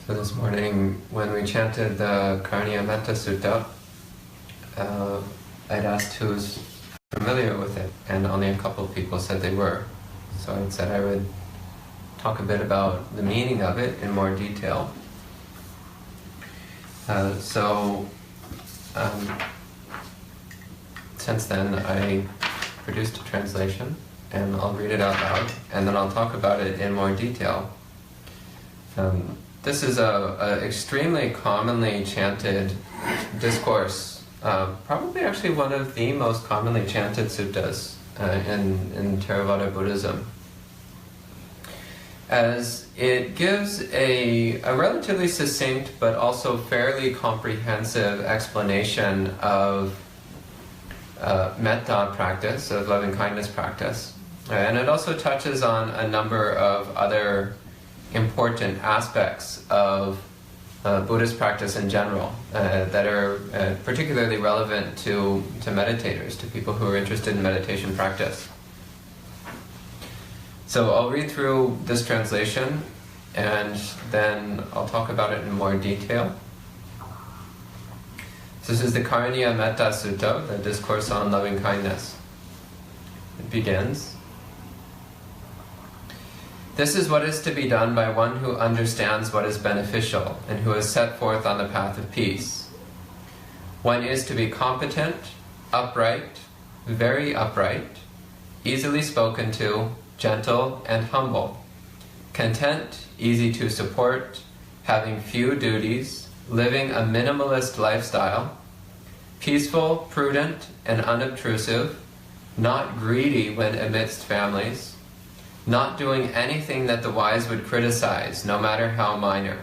So this morning, when we chanted the Karanīya Mettā Sutta, I'd asked who's familiar with it, and only a couple of people said they were. So I said I would talk a bit about the meaning of it in more detail. Since then, I produced a translation, and I'll read it out loud, and then I'll talk about it in more detail. This is a extremely commonly chanted discourse, probably actually one of the most commonly chanted suttas in Theravada Buddhism, as it gives a relatively succinct but also fairly comprehensive explanation of metta practice, of loving-kindness practice. And it also touches on a number of other important aspects of Buddhist practice in general that are particularly relevant to meditators, to people who are interested in meditation practice. So I'll read through this translation and then I'll talk about it in more detail. So this is the Karanīya Mettā Sutta, the Discourse on Loving Kindness. It begins. This is what is to be done by one who understands what is beneficial and who is set forth on the path of peace. One is to be competent, upright, very upright, easily spoken to, gentle and humble, content, easy to support, having few duties, living a minimalist lifestyle, peaceful, prudent, and unobtrusive, not greedy when amidst families, not doing anything that the wise would criticize, no matter how minor,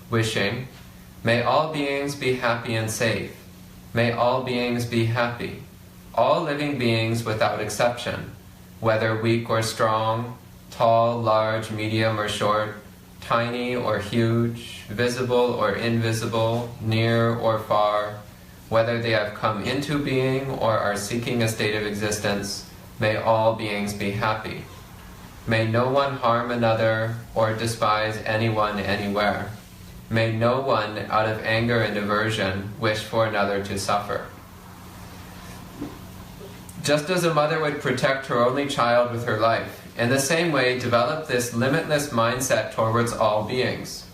wishing, may all beings be happy and safe, may all beings be happy, all living beings without exception, whether weak or strong, tall, large, medium or short, tiny or huge, visible or invisible, near or far, whether they have come into being or are seeking a state of existence, may all beings be happy. May no one harm another or despise anyone anywhere. May no one, out of anger and aversion, wish for another to suffer. Just as a mother would protect her only child with her life, in the same way, develop this limitless mindset towards all beings.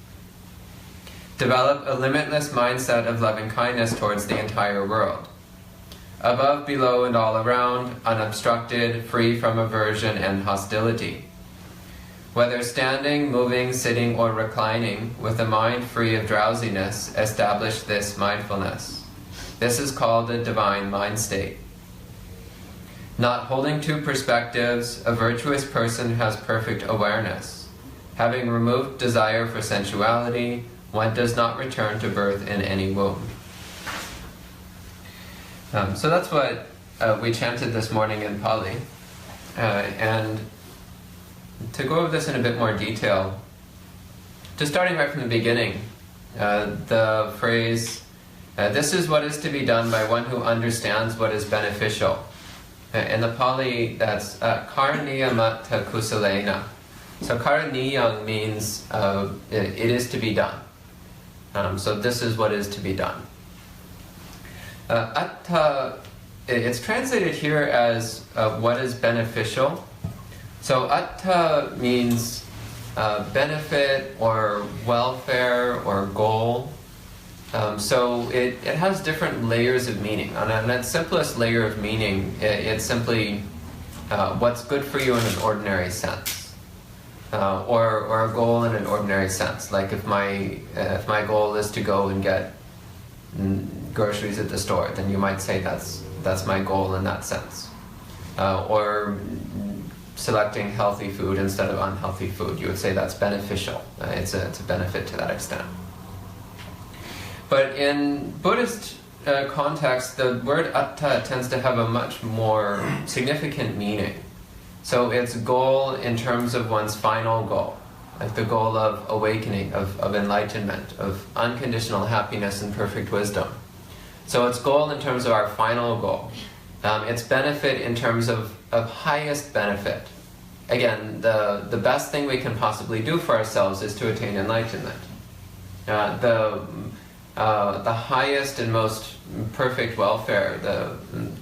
Develop a limitless mindset of loving kindness towards the entire world. Above, below, and all around, unobstructed, free from aversion and hostility. Whether standing, moving, sitting, or reclining, with a mind free of drowsiness, establish this mindfulness. This is called a divine mind state. Not holding two perspectives, a virtuous person has perfect awareness. Having removed desire for sensuality, one does not return to birth in any womb. So that's what we chanted this morning in Pali. And to go over this in a bit more detail, just starting right from the beginning, the phrase, this is what is to be done by one who understands what is beneficial. In the Pali, that's Karanīya Mettā Sutta. So Karanīya means it is to be done. So this is what is to be done. Atta, it's translated here as what is beneficial. So atta means benefit or welfare or goal. So it has different layers of meaning. On its simplest layer of meaning, it's simply what's good for you in an ordinary sense, or a goal in an ordinary sense. Like if my goal is to go and get groceries at the store, then you might say that's my goal in that sense. Or selecting healthy food instead of unhealthy food, you would say that's beneficial. It's a benefit to that extent. But in Buddhist context, the word atta tends to have a much more significant meaning. So it's goal in terms of one's final goal, like the goal of awakening, of enlightenment, of unconditional happiness and perfect wisdom. So it's goal in terms of our final goal. It's benefit in terms of highest benefit. Again, the best thing we can possibly do for ourselves is to attain enlightenment. the highest and most perfect welfare,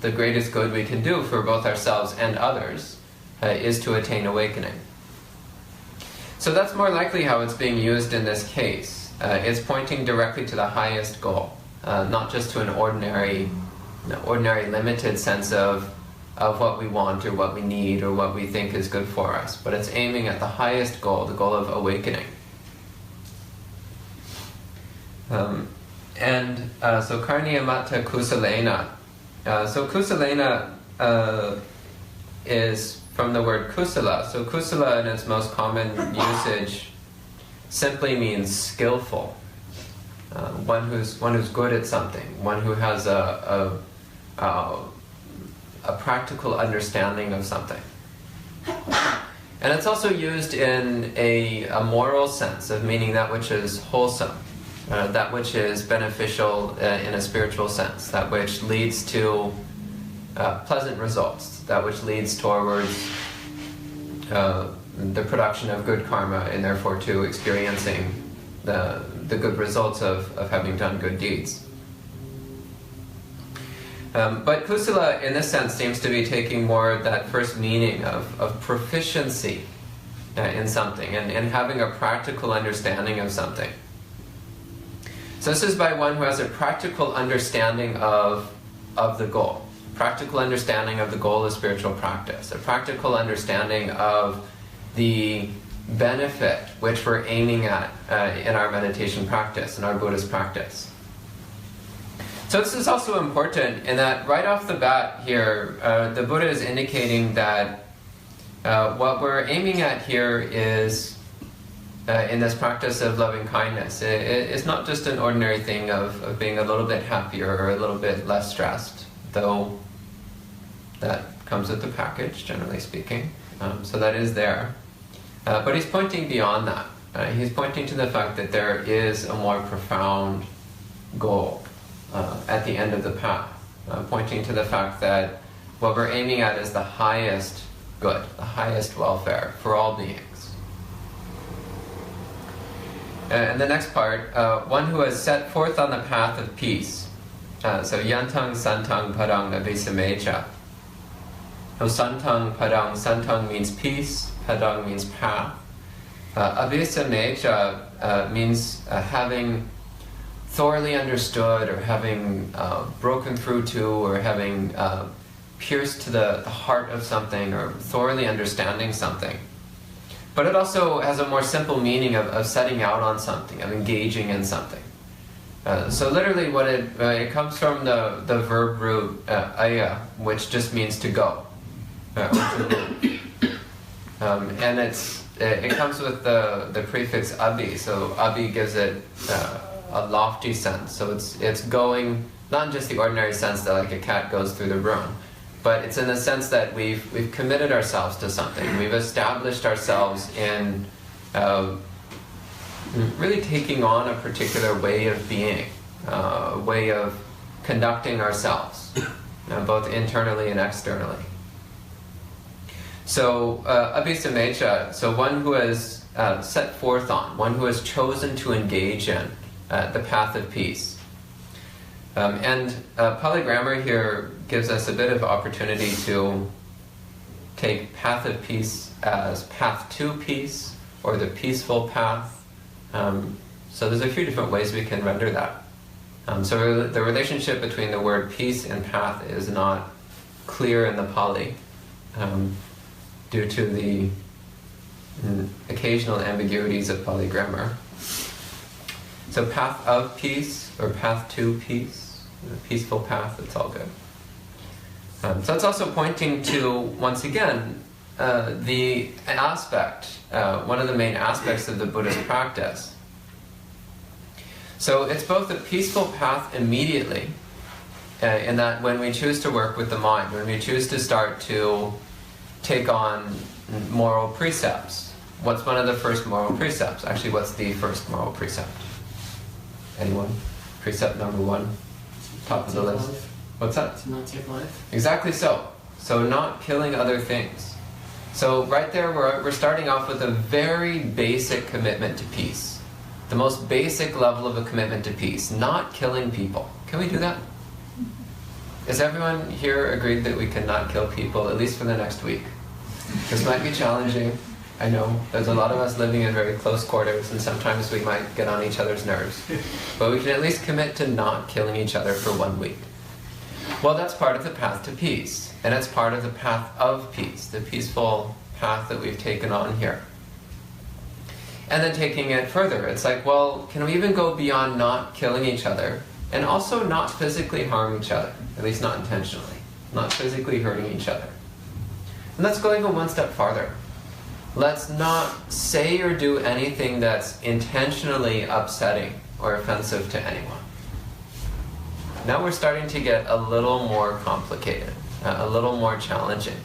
the greatest good we can do for both ourselves and others is to attain awakening. So that's more likely how it's being used in this case. It's pointing directly to the highest goal, not just to an ordinary limited sense of what we want or what we need or what we think is good for us, but it's aiming at the highest goal, the goal of awakening. So Karanīya Mettā Kusalena. So Kusalena is from the word kusala. So kusala in its most common usage simply means skillful. One who's good at something, one who has a practical understanding of something. And it's also used in a moral sense of meaning that which is wholesome, that which is beneficial in a spiritual sense, that which leads to pleasant results, that which leads towards the production of good karma and therefore to experiencing the good results of having done good deeds. But kusala in this sense seems to be taking more that first meaning of proficiency in something and having a practical understanding of something. So this is by one who has a practical understanding of the goal. Practical understanding of the goal of spiritual practice. A practical understanding of the benefit which we're aiming at in our meditation practice, in our Buddhist practice. So this is also important in that right off the bat here, the Buddha is indicating that what we're aiming at here is, in this practice of loving kindness, it's not just an ordinary thing of being a little bit happier or a little bit less stressed, though that comes with the package, generally speaking. So that is there. But he's pointing beyond that. He's pointing to the fact that there is a more profound goal at the end of the path, pointing to the fact that what we're aiming at is the highest good, the highest welfare for all beings. And the next part, one who has set forth on the path of peace. So yantang santang padang avisameja. So santang padang, santang means peace, padang means path. Avisameja means having thoroughly understood or having broken through to or having pierced to the heart of something or thoroughly understanding something. But it also has a more simple meaning of setting out on something, of engaging in something. So literally what it comes from the verb root aya, which just means to go. And it comes with the prefix abi, so abi gives it a lofty sense. So it's going, not in just the ordinary sense that like a cat goes through the room, but it's in the sense that we've committed ourselves to something. We've established ourselves in really taking on a particular way of being, a way of conducting ourselves, both internally and externally. So abhisamecha, so one who has set forth on, one who has chosen to engage in the path of peace. And Pali grammar here gives us a bit of opportunity to take path of peace as path to peace, or the peaceful path. So there's a few different ways we can render that. So the relationship between the word peace and path is not clear in the Pali, due to the occasional ambiguities of Pali grammar. So path of peace or path to peace, the peaceful path, it's all good. So it's also pointing to, once again, the aspect, one of the main aspects of the Buddhist practice. So it's both a peaceful path immediately, in that when we choose to work with the mind, when we choose to start to take on moral precepts. What's one of the first moral precepts? Actually, what's the first moral precept? Anyone? Precept number 1, top of the list. Life. What's that? To not take life. Exactly so. So not killing other things. So right there we're starting off with a very basic commitment to peace. the most basic level of a commitment to peace, not killing people. Can we do that? Is everyone here agreed that we cannot kill people, at least for the next week? This might be challenging. I know there's a lot of us living in very close quarters, and sometimes we might get on each other's nerves. But we can at least commit to not killing each other for 1 week. Well, that's part of the path to peace, and it's part of the path of peace, the peaceful path that we've taken on here. And then taking it further, it's like, well, can we even go beyond not killing each other and also not physically harm each other, at least not intentionally, not physically hurting each other? And let's go even one step farther. Let's not say or do anything that's intentionally upsetting or offensive to anyone. Now we're starting to get a little more complicated, a little more challenging.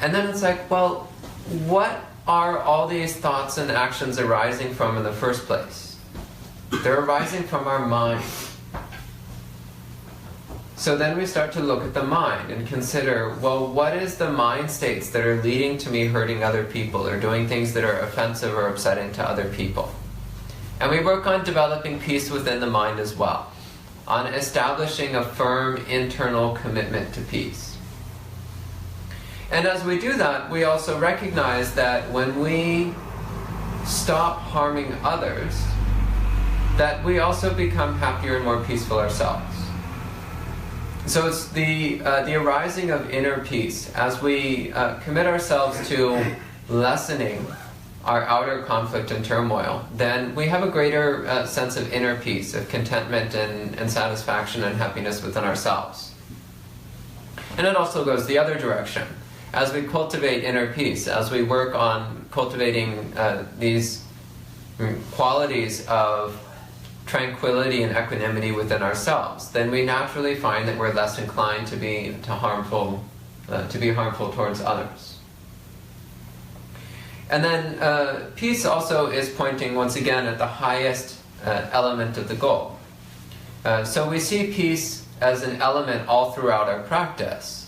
And then it's like, well, what are all these thoughts and actions arising from in the first place? They're arising from our mind. So then we start to look at the mind and consider, well, what is the mind states that are leading to me hurting other people or doing things that are offensive or upsetting to other people? And we work on developing peace within the mind as well, on establishing a firm internal commitment to peace. And as we do that, we also recognize that when we stop harming others, that we also become happier and more peaceful ourselves. So it's the arising of inner peace. As we commit ourselves to lessening our outer conflict and turmoil, then we have a greater sense of inner peace, of contentment and satisfaction and happiness within ourselves. And it also goes the other direction. As we cultivate inner peace, as we work on cultivating these qualities of tranquility and equanimity within ourselves, then we naturally find that we're less inclined to be harmful towards others. And then peace also is pointing once again at the highest element of the goal. So we see peace as an element all throughout our practice.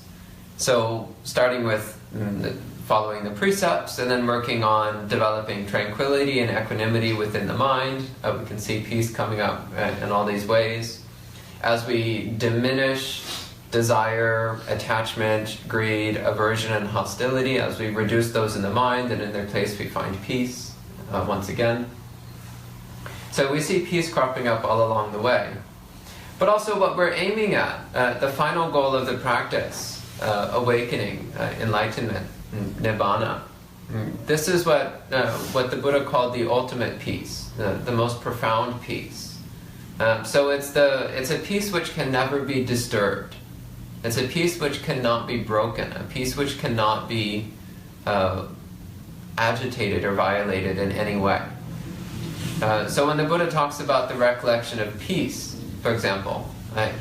So starting with following the precepts and then working on developing tranquility and equanimity within the mind. We can see peace coming up in all these ways. As we diminish desire, attachment, greed, aversion, and hostility, as we reduce those in the mind, and in their place we find peace once again. So we see peace cropping up all along the way. But also what we're aiming at, the final goal of the practice, awakening, enlightenment, nibbana. This is what the Buddha called the ultimate peace, the most profound peace. So it's a peace which can never be disturbed. It's a peace which cannot be broken, a peace which cannot be agitated or violated in any way. So when the Buddha talks about the recollection of peace, for example,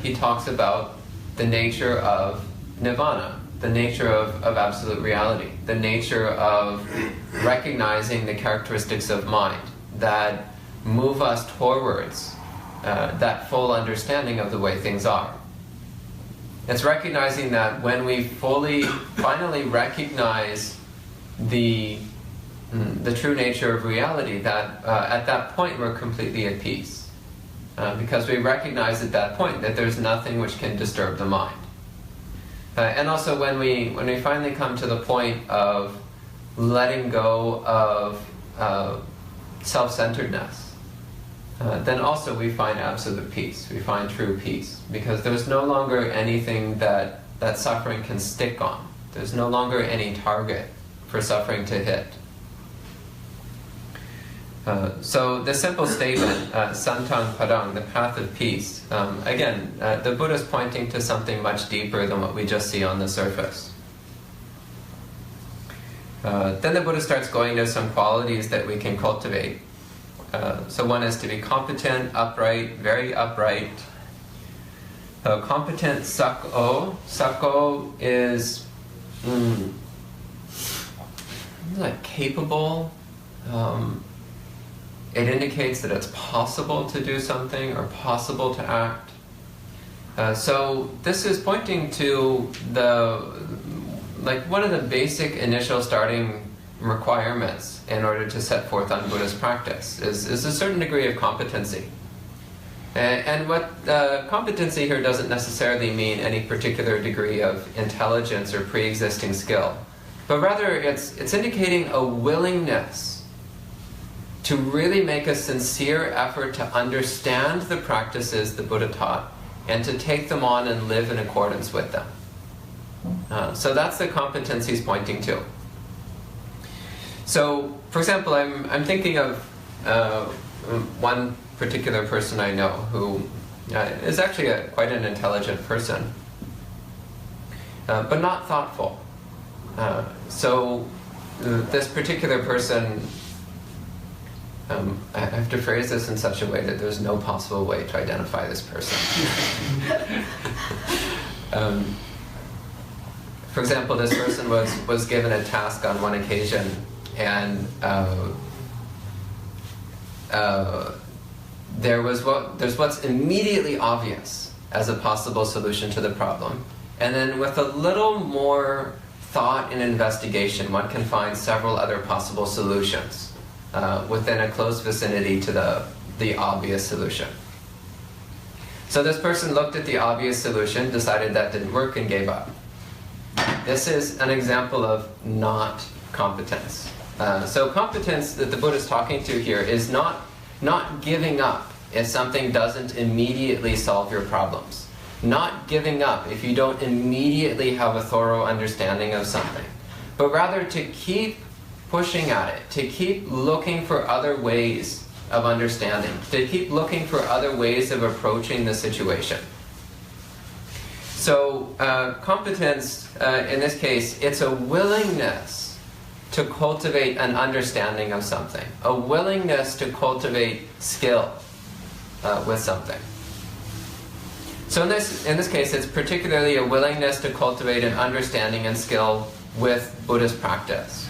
he talks about the nature of nirvana, the nature of absolute reality, the nature of recognizing the characteristics of mind that move us towards that full understanding of the way things are. It's recognizing that when we finally recognize the true nature of reality, that at that point we're completely at peace. Because we recognize at that point that there's nothing which can disturb the mind. And also when we finally come to the point of letting go of self-centeredness, then also we find absolute peace, we find true peace, because there's no longer anything that suffering can stick on. There's no longer any target for suffering to hit. So the simple statement, santang padang, the path of peace, again, the Buddha is pointing to something much deeper than what we just see on the surface. Then the Buddha starts going to some qualities that we can cultivate. So one is to be competent, upright, very upright. Competent sakko. Sakko is like capable. It indicates that it's possible to do something or possible to act. So this is pointing to one of the basic initial starting requirements in order to set forth on Buddhist practice is a certain degree of competency. And what competency here doesn't necessarily mean any particular degree of intelligence or pre-existing skill, but rather it's indicating a willingness to really make a sincere effort to understand the practices the Buddha taught and to take them on and live in accordance with them. So that's the competency he's pointing to. So, for example, I'm thinking of one particular person I know who is actually quite an intelligent person, but not thoughtful. So this particular person, I have to phrase this in such a way that there's no possible way to identify this person. For example, this person was given a task on one occasion, and there's what's immediately obvious as a possible solution to the problem, and then with a little more thought and investigation, one can find several other possible solutions within a close vicinity to the obvious solution. So this person looked at the obvious solution, decided that didn't work, and gave up. This is an example of not competence. So competence that the Buddha is talking to here is not giving up if something doesn't immediately solve your problems. Not giving up if you don't immediately have a thorough understanding of something. But rather to keep pushing at it, to keep looking for other ways of understanding, to keep looking for other ways of approaching the situation. So competence, in this case, it's a willingness to cultivate an understanding of something, a willingness to cultivate skill with something. So in this case, it's particularly a willingness to cultivate an understanding and skill with Buddhist practice.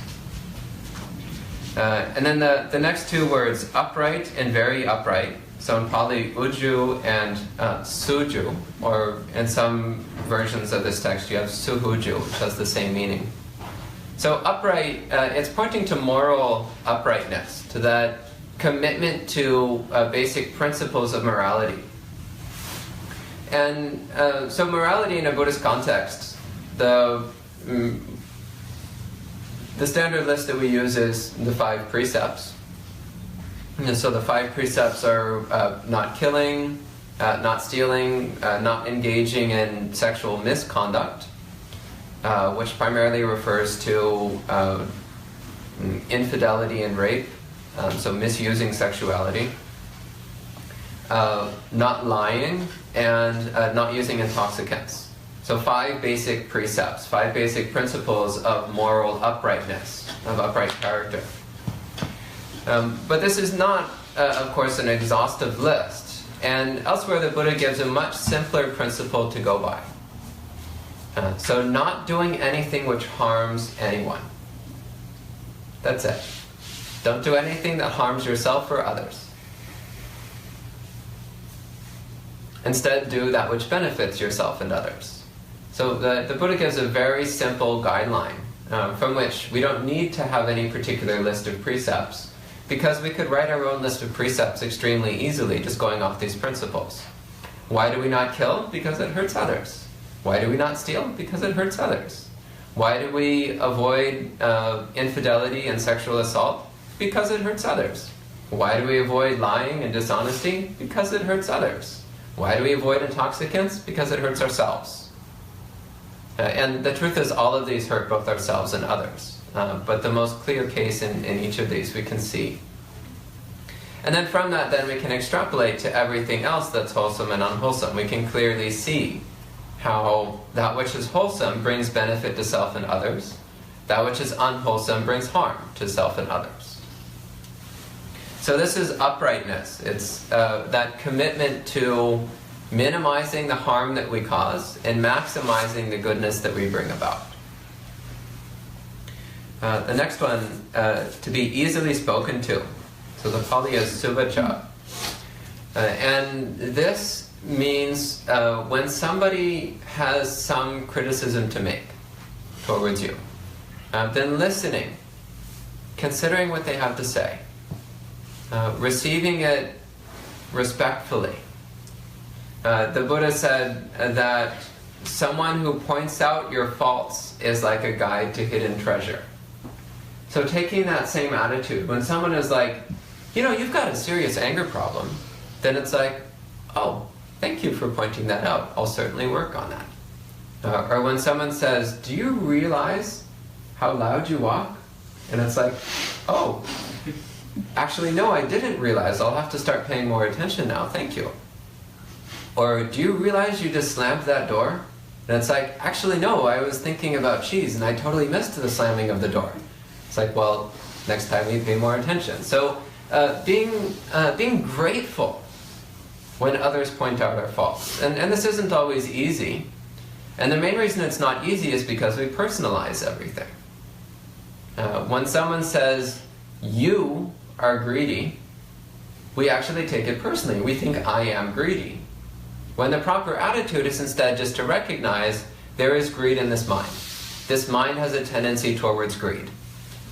And then the next two words, upright and very upright. So in Pali, uju and suju, or in some versions of this text you have suhuju, which has the same meaning. So upright, it's pointing to moral uprightness, to that commitment to basic principles of morality. And so morality in a Buddhist context, the standard list that we use is the 5 precepts. And so the 5 precepts are not killing, not stealing, not engaging in sexual misconduct, which primarily refers to infidelity and rape, so misusing sexuality, not lying, and not using intoxicants. So 5 basic precepts, 5 basic principles of moral uprightness, of upright character. But this is not, of course, an exhaustive list. And elsewhere the Buddha gives a much simpler principle to go by. So not doing anything which harms anyone. That's it. Don't do anything that harms yourself or others. Instead, do that which benefits yourself and others. So the Buddha gives a very simple guideline from which we don't need to have any particular list of precepts, because we could write our own list of precepts extremely easily just going off these principles. Why do we not kill? Because it hurts others. Why do we not steal? Because it hurts others. Why do we avoid infidelity and sexual assault? Because it hurts others. Why do we avoid lying and dishonesty? Because it hurts others. Why do we avoid intoxicants? Because it hurts ourselves. And the truth is, all of these hurt both ourselves and others. But the most clear case in each of these we can see. And then from that, then we can extrapolate to everything else that's wholesome and unwholesome. We can clearly see how that which is wholesome brings benefit to self and others. That which is unwholesome brings harm to self and others. So this is uprightness. It's that commitment to minimizing the harm that we cause and maximizing the goodness that we bring about. The next one, to be easily spoken to. So the Pali is suvacha. And this means when somebody has some criticism to make towards you, then listening considering what they have to say, receiving it respectfully. The Buddha said that someone who points out your faults is like a guide to hidden treasure. So taking that same attitude, when someone is like, you've got a serious anger problem, then it's like, oh, thank you for pointing that out. I'll certainly work on that. Or when someone says, do you realize how loud you walk? And it's like, oh, actually, no, I didn't realize. I'll have to start paying more attention now. Thank you. Or do you realize you just slammed that door? And it's like, actually, no, I was thinking about cheese and I totally missed the slamming of the door. It's like, well, next time we pay more attention. So being grateful when others point out our faults. And this isn't always easy. And the main reason it's not easy is because we personalize everything. When someone says, you are greedy, we actually take it personally. We think, I am greedy. When the proper attitude is instead just to recognize there is greed in this mind. This mind has a tendency towards greed.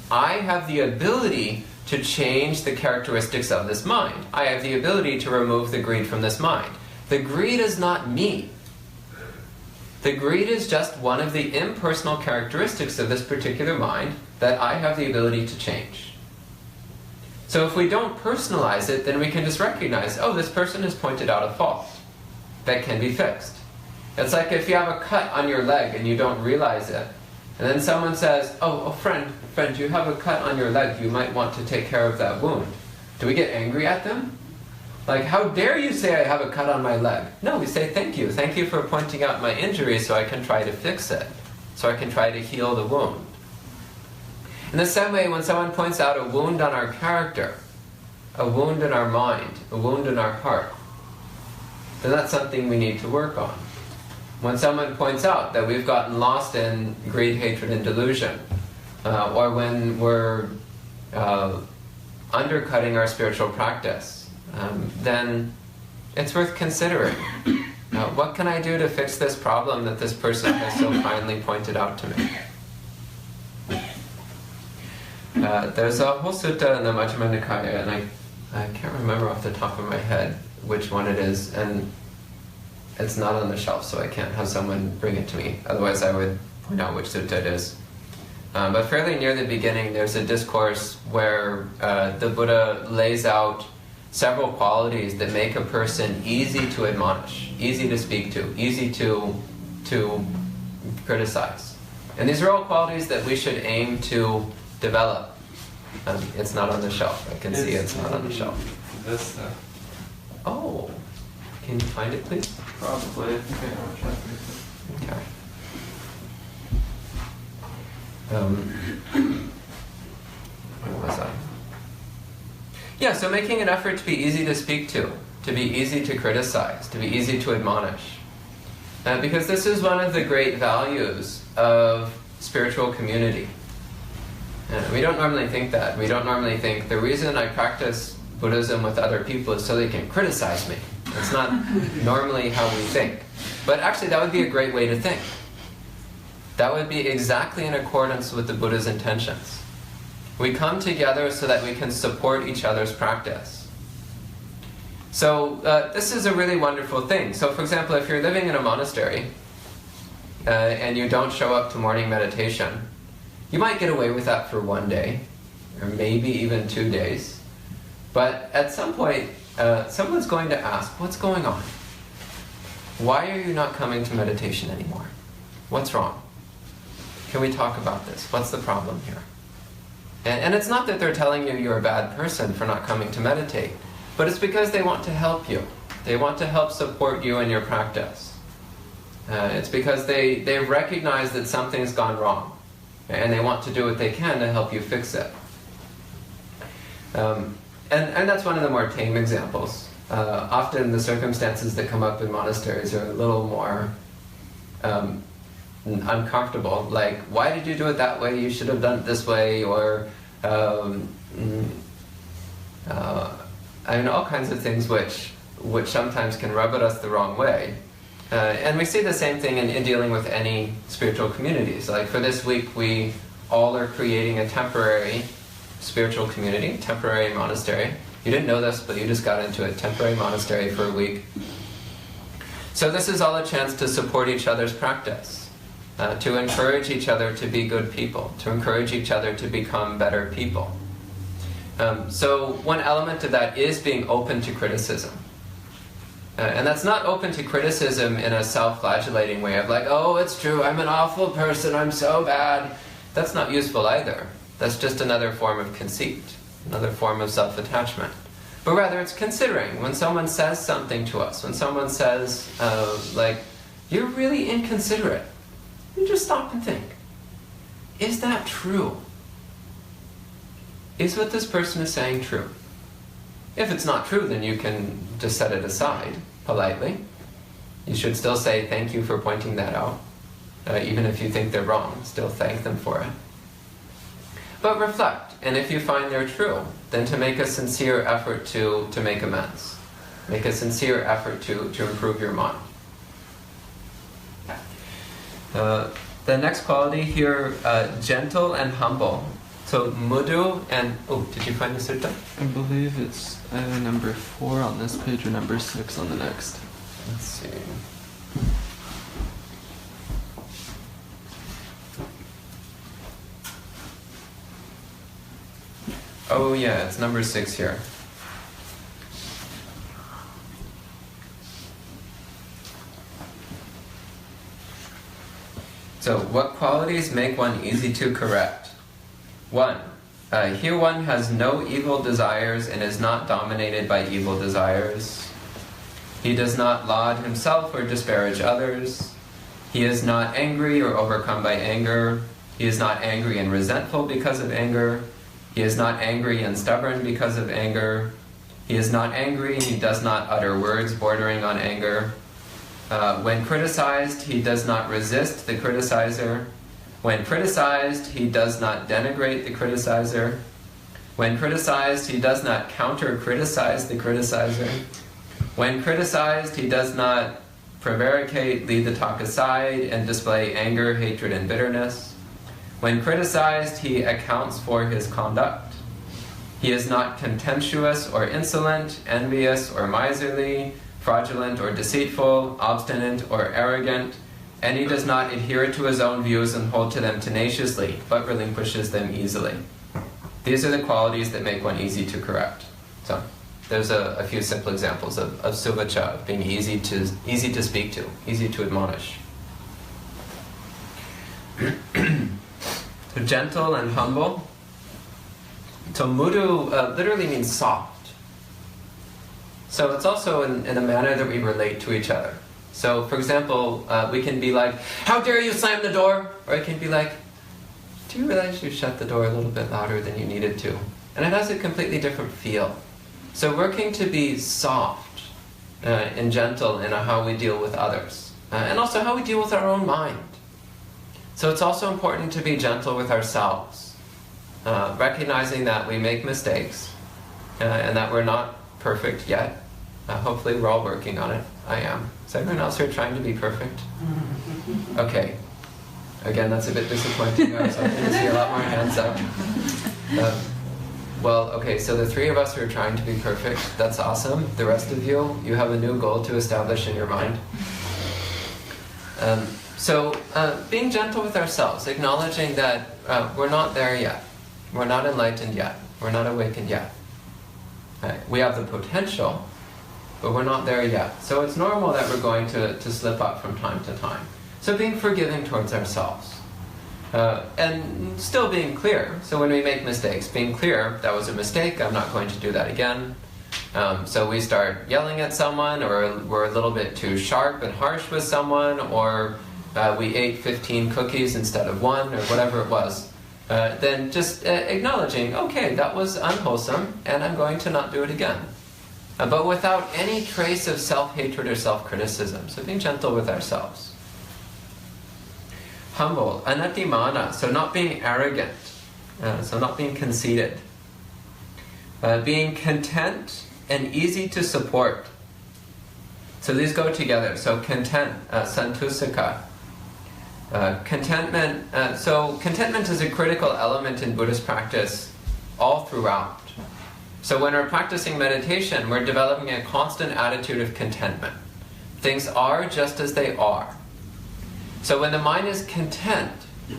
I have the ability to change the characteristics of this mind. I have the ability to remove the greed from this mind. The greed is not me. The greed is just one of the impersonal characteristics of this particular mind that I have the ability to change. So if we don't personalize it, then we can just recognize, oh, this person has pointed out a fault that can be fixed. It's like if you have a cut on your leg and you don't realize it, and then someone says, oh, friend, you have a cut on your leg, you might want to take care of that wound. Do we get angry at them? Like, how dare you say I have a cut on my leg? No, we say thank you. Thank you for pointing out my injury so I can try to fix it, so I can try to heal the wound. In the same way, when someone points out a wound on our character, a wound in our mind, a wound in our heart, then that's something we need to work on. When someone points out that we've gotten lost in greed, hatred, and delusion, or when we're undercutting our spiritual practice, then it's worth considering. What can I do to fix this problem that this person has so kindly pointed out to me? There's a whole sutta in the Majjhima Nikaya, and I can't remember off the top of my head which one it is, and it's not on the shelf, so I can't have someone bring it to me. Otherwise I would point out which sutta it is. But fairly near the beginning, there's a discourse where the Buddha lays out several qualities that make a person easy to admonish, easy to speak to, easy to criticize. And these are all qualities that we should aim to develop. It's not on the shelf. I can see it's not on the shelf. This Oh, can you find it, please? probably. Okay. Where was I? Yeah, so making an effort to be easy to speak to be easy to criticize, to be easy to admonish. Because this is one of the great values of spiritual community. We don't normally think that. We don't normally think the reason I practice Buddhism with other people is so they can criticize me. It's not normally how we think. But actually that would be a great way to think. That would be exactly in accordance with the Buddha's intentions. We come together so that we can support each other's practice. So this is a really wonderful thing. So for example, if you're living in a monastery and you don't show up to morning meditation, you might get away with that for one day, or maybe even 2 days. But at some point, someone's going to ask, what's going on? Why are you not coming to meditation anymore? What's wrong? Can we talk about this? What's the problem here? And it's not that they're telling you you're a bad person for not coming to meditate, but it's because they want to help you. They want to help support you in your practice. It's because they recognize that something's gone wrong, and they want to do what they can to help you fix it. And that's one of the more tame examples. Often the circumstances that come up in monasteries are a little more uncomfortable, like, why did you do it that way? You should have done it this way, or I mean, all kinds of things which sometimes can rub at us the wrong way. And we see the same thing in dealing with any spiritual communities. Like for this week, we all are creating a temporary spiritual community, temporary monastery. You didn't know this, but you just got into it. Temporary monastery for a week. So this is all a chance to support each other's practice, to encourage each other to be good people, to encourage each other to become better people. So one element of that is being open to criticism. And that's not open to criticism in a self-flagellating way of like, oh, it's true, I'm an awful person, I'm so bad. That's not useful either. That's just another form of conceit, another form of self-attachment. But rather it's considering when someone says something to us, when someone says, like, you're really inconsiderate, you just stop and think, is that true? Is what this person is saying true? If it's not true, then you can just set it aside politely. You should still say thank you for pointing that out. Even if you think they're wrong, still thank them for it. But reflect, and if you find they're true, then to make a sincere effort to make amends. Make a sincere effort to improve your mind. The next quality here, gentle and humble. So mudu and... Oh, did you find the sutta? I believe it's number 4 on this page or number 6 on the next. Let's see. Oh yeah, it's number 6 here. So, what qualities make one easy to correct? 1. Here one has no evil desires and is not dominated by evil desires. He does not laud himself or disparage others. He is not angry or overcome by anger. He is not angry and resentful because of anger. He is not angry and stubborn because of anger. He is not angry and he does not utter words bordering on anger. When criticized, he does not resist the criticizer. When criticized, he does not denigrate the criticizer. When criticized, he does not counter-criticize the criticizer. When criticized, he does not prevaricate, lead the talk aside, and display anger, hatred, and bitterness. When criticized, he accounts for his conduct. He is not contemptuous or insolent, envious or miserly, fraudulent or deceitful, obstinate or arrogant, and he does not adhere to his own views and hold to them tenaciously, but relinquishes them easily. These are the qualities that make one easy to correct. So, there's a few simple examples of suvacha, of being easy to speak to, easy to admonish. So gentle and humble. So mudu literally means soft. So it's also in a manner that we relate to each other. So, for example, we can be like, how dare you slam the door? Or it can be like, do you realize you shut the door a little bit louder than you needed to? And it has a completely different feel. So working to be soft and gentle in how we deal with others. And also how we deal with our own mind. So it's also important to be gentle with ourselves. Recognizing that we make mistakes and that we're not perfect yet. Hopefully we're all working on it. I am. Is everyone else here trying to be perfect? Okay. Again, that's a bit disappointing. I was hoping to see a lot more hands up. Well, okay, so the 3 of us who are trying to be perfect, that's awesome. The rest of you, you have a new goal to establish in your mind. So, being gentle with ourselves, acknowledging that we're not there yet. We're not enlightened yet. We're not awakened yet. We have the potential, but we're not there yet. So it's normal that we're going to slip up from time to time. So being forgiving towards ourselves. And still being clear. So when we make mistakes, being clear, that was a mistake, I'm not going to do that again. So we start yelling at someone, or we're a little bit too sharp and harsh with someone, or we ate 15 cookies instead of 1, or whatever it was. Then just acknowledging, okay, that was unwholesome, and I'm going to not do it again. But without any trace of self-hatred or self-criticism. So being gentle with ourselves. Humble, anatimana, so not being arrogant, so not being conceited. Being content and easy to support. So these go together. So content, santusaka. Contentment, so contentment is a critical element in Buddhist practice all throughout. So when we're practicing meditation, we're developing a constant attitude of contentment. Things are just as they are. So when the mind is content,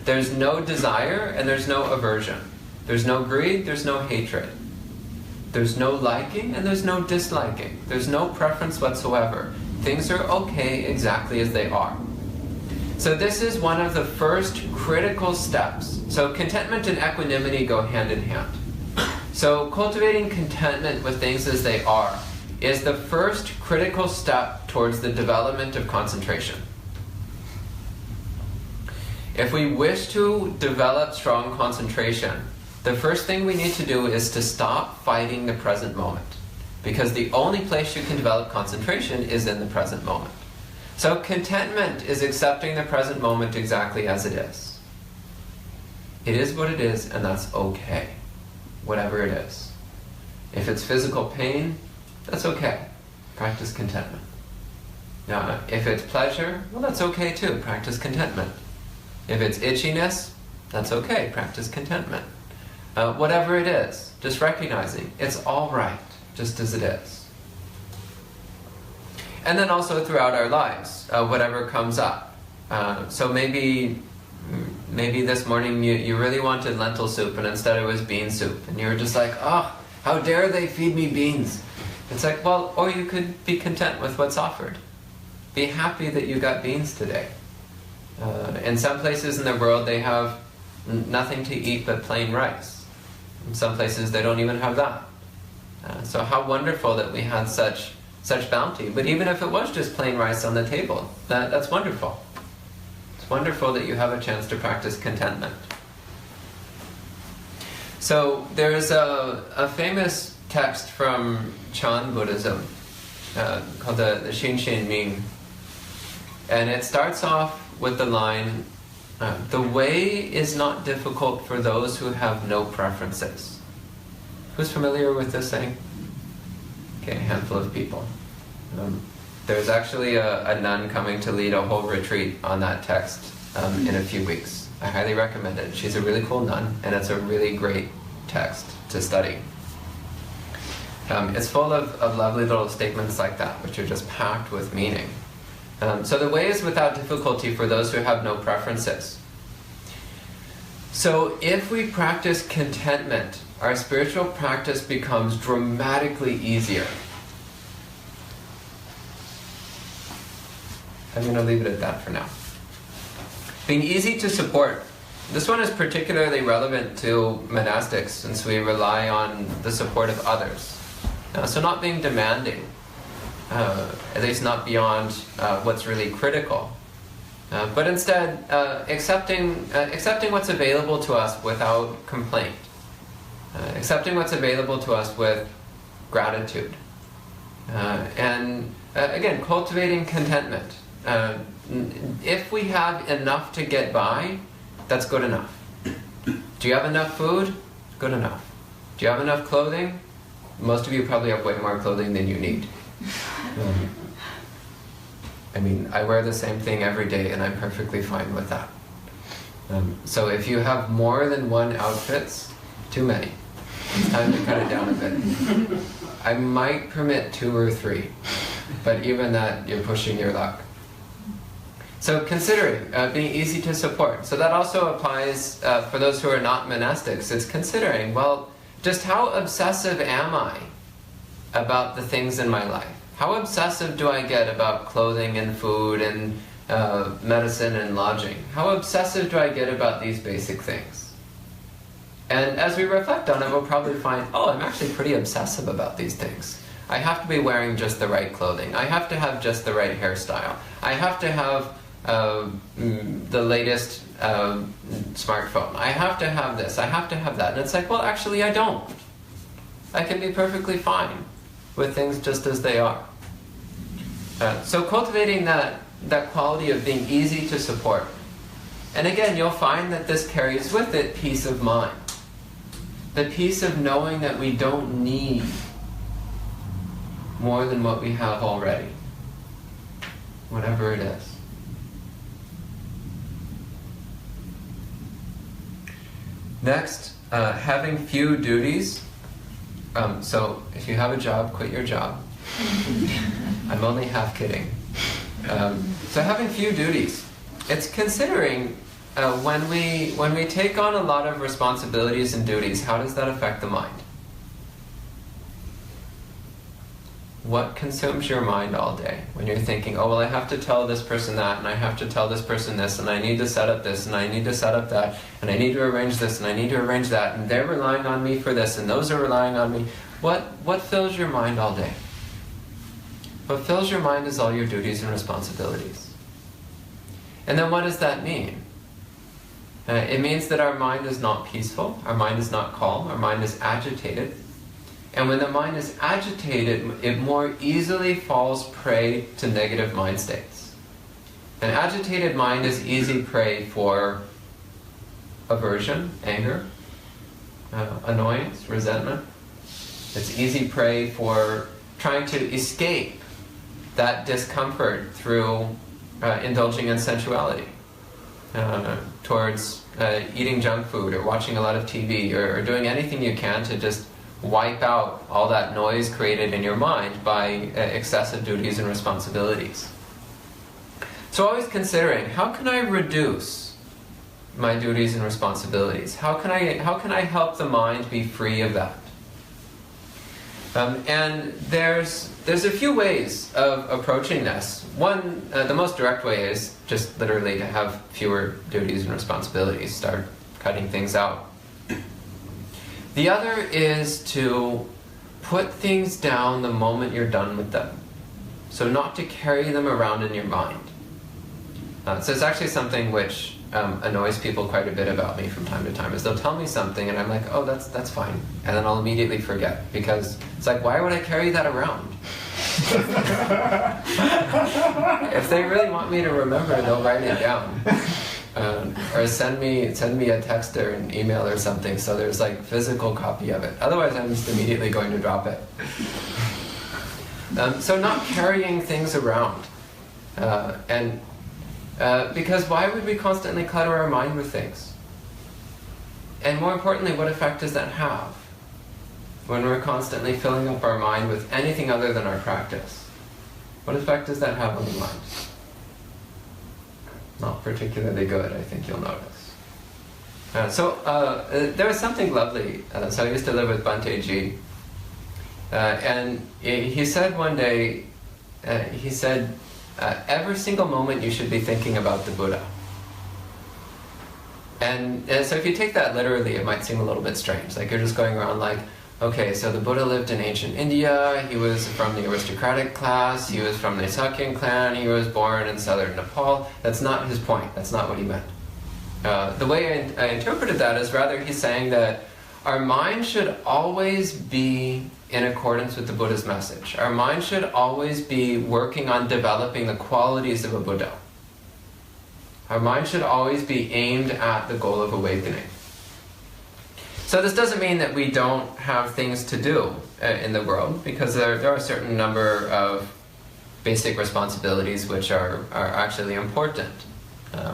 there's no desire and there's no aversion. There's no greed, there's no hatred. There's no liking and there's no disliking. There's no preference whatsoever. Things are okay exactly as they are. So this is one of the first critical steps. So contentment and equanimity go hand in hand. So cultivating contentment with things as they are is the first critical step towards the development of concentration. If we wish to develop strong concentration, the first thing we need to do is to stop fighting the present moment. Because the only place you can develop concentration is in the present moment. So contentment is accepting the present moment exactly as it is. It is what it is, and that's okay. Whatever it is. If it's physical pain, that's okay. Practice contentment. Now, if it's pleasure, well, that's okay too. Practice contentment. If it's itchiness, that's okay. Practice contentment. Whatever it is, just recognizing it's all right, just as it is. And then also throughout our lives, whatever comes up. So maybe this morning you really wanted lentil soup and instead it was bean soup. And you were just like, oh, how dare they feed me beans? It's like, well, or you could be content with what's offered. Be happy that you got beans today. In some places in the world they have nothing to eat but plain rice. In some places they don't even have that. So how wonderful that we had such bounty. But even if it was just plain rice on the table, that's wonderful. It's wonderful that you have a chance to practice contentment. So there's a famous text from Chan Buddhism called the Xin Xin Ming. And it starts off with the line, the way is not difficult for those who have no preferences. Who's familiar with this saying? Okay, a handful of people. There's actually a nun coming to lead a whole retreat on that text in a few weeks. I highly recommend it. She's a really cool nun, and it's a really great text to study. It's full of lovely little statements like that, which are just packed with meaning. So the way is without difficulty for those who have no preferences. So if we practice contentment, our spiritual practice becomes dramatically easier. I'm going to leave it at that for now. Being easy to support. This one is particularly relevant to monastics since we rely on the support of others. So not being demanding. At least not beyond what's really critical. But instead, accepting what's available to us without complaint. Accepting what's available to us with gratitude. And again, cultivating contentment. If we have enough to get by, that's good enough. Do you have enough food? Good enough. Do you have enough clothing? Most of you probably have way more clothing than you need. I mean, I wear the same thing every day and I'm perfectly fine with that. So if you have more than one outfit, too many. It's time to cut it down a bit. I might permit 2 or 3, but even that, you're pushing your luck. So considering, being easy to support. So that also applies for those who are not monastics. It's considering, well, just how obsessive am I about the things in my life? How obsessive do I get about clothing and food and medicine and lodging? How obsessive do I get about these basic things? And as we reflect on it, we'll probably find, oh, I'm actually pretty obsessive about these things. I have to be wearing just the right clothing. I have to have just the right hairstyle. I have to have the latest smartphone. I have to have this. I have to have that. And it's like, well, actually, I don't. I can be perfectly fine with things just as they are. So cultivating that quality of being easy to support. And again, you'll find that this carries with it peace of mind. The peace of knowing that we don't need more than what we have already. Whatever it is. Next, having few duties. So if you have a job, quit your job. I'm only half kidding. So having few duties, it's considering when we take on a lot of responsibilities and duties, how does that affect the mind? What consumes your mind all day when you're thinking, oh, well, I have to tell this person that, and I have to tell this person this, and I need to set up this, and I need to set up that, and I need to arrange this, and I need to arrange that, and they're relying on me for this, and those are relying on me. What fills your mind all day? What fills your mind is all your duties and responsibilities. And then what does that mean? It means that our mind is not peaceful, our mind is not calm, our mind is agitated. And when the mind is agitated, it more easily falls prey to negative mind states. An agitated mind is easy prey for aversion, anger, annoyance, resentment. It's easy prey for trying to escape that discomfort through indulging in sensuality, towards eating junk food or watching a lot of TV or doing anything you can to just wipe out all that noise created in your mind by excessive duties and responsibilities. So always considering, how can I reduce my duties and responsibilities? How can I help the mind be free of that? And there's a few ways of approaching this. One, the most direct way is just literally to have fewer duties and responsibilities, start cutting things out. The other is to put things down the moment you're done with them. So not to carry them around in your mind. So it's actually something which annoys people quite a bit about me from time to time, is they'll tell me something and I'm like, oh, that's fine. And then I'll immediately forget, because it's like, why would I carry that around? If they really want me to remember, they'll write it down. Or send me a text or an email or something, so there's like physical copy of it. Otherwise, I'm just immediately going to drop it. So not carrying things around, because why would we constantly clutter our mind with things? And more importantly, what effect does that have when we're constantly filling up our mind with anything other than our practice? What effect does that have on the mind? Not particularly good, I think you'll notice. There was something lovely. So I used to live with Bhante Ji. And he said one day, every single moment you should be thinking about the Buddha. And so if you take that literally, it might seem a little bit strange. Like you're just going around like, okay, so the Buddha lived in ancient India, he was from the aristocratic class, he was from the Sakyan clan, he was born in southern Nepal. That's not his point, that's not what he meant. The way I interpreted that is rather he's saying that our mind should always be in accordance with the Buddha's message. Our mind should always be working on developing the qualities of a Buddha. Our mind should always be aimed at the goal of awakening. So this doesn't mean that we don't have things to do in the world, because there are a certain number of basic responsibilities which are actually important,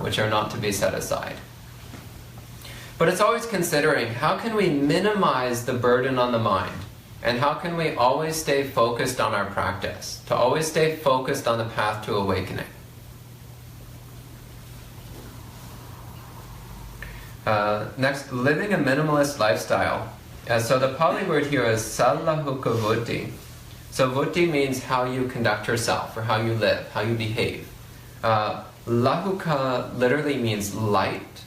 which are not to be set aside. But it's always considering, how can we minimize the burden on the mind? And how can we always stay focused on our practice? To always stay focused on the path to awakening. Next, living a minimalist lifestyle. So the Pali word here is sallahuka vutti. So vutti means how you conduct yourself, or how you live, how you behave. Lahuka literally means light,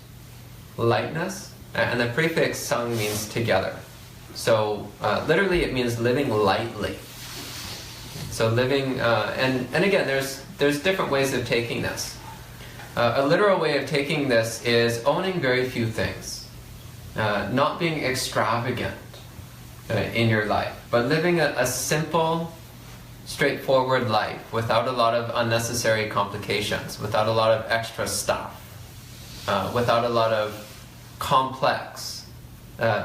lightness, and the prefix sang means together. So literally it means living lightly. So living, and again, there's different ways of taking this. A literal way of taking this is owning very few things, not being extravagant in your life, but living a simple, straightforward life without a lot of unnecessary complications, without a lot of extra stuff, without a lot of complex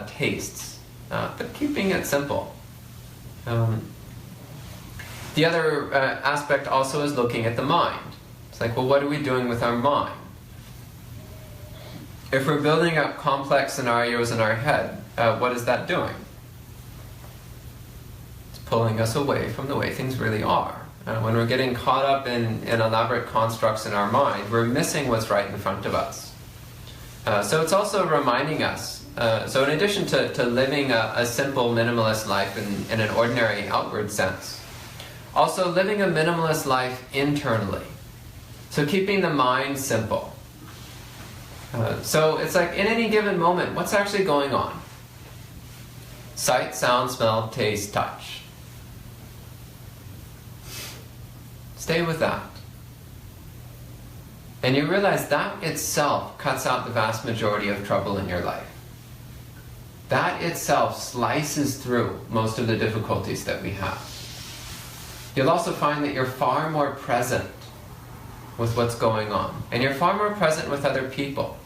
tastes, but keeping it simple. The other aspect also is looking at the mind. It's like, well, what are we doing with our mind? If we're building up complex scenarios in our head, what is that doing? It's pulling us away from the way things really are. When we're getting caught up in elaborate constructs in our mind, we're missing what's right in front of us. So it's also reminding us, so in addition to living a simple minimalist life in an ordinary outward sense, also living a minimalist life internally. So keeping the mind simple. So it's like in any given moment, what's actually going on? Sight, sound, smell, taste, touch. Stay with that. And you realize that itself cuts out the vast majority of trouble in your life. That itself slices through most of the difficulties that we have. You'll also find that you're far more present with what's going on. And you're far more present with other people.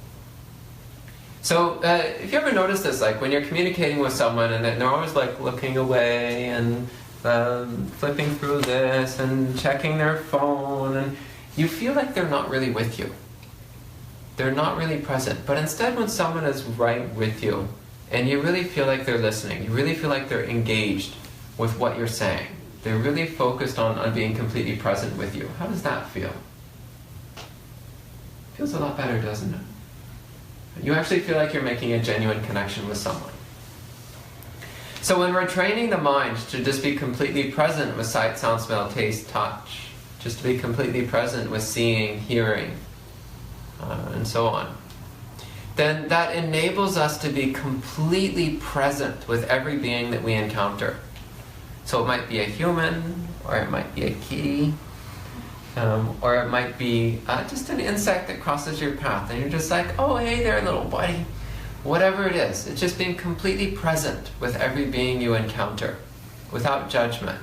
So if you ever notice this, like when you're communicating with someone and they're always like looking away and flipping through this and checking their phone, and you feel like they're not really with you. They're not really present. But instead, when someone is right with you and you really feel like they're listening, you really feel like they're engaged with what you're saying, they're really focused on being completely present with you, how does that feel? Feels a lot better, doesn't it? You actually feel like you're making a genuine connection with someone. So when we're training the mind to just be completely present with sight, sound, smell, taste, touch, just to be completely present with seeing, hearing, and so on, then that enables us to be completely present with every being that we encounter. So it might be a human, or it might be a kitty, or it might be just an insect that crosses your path, and you're just like, oh, hey there, little buddy. Whatever it is, it's just being completely present with every being you encounter, without judgment,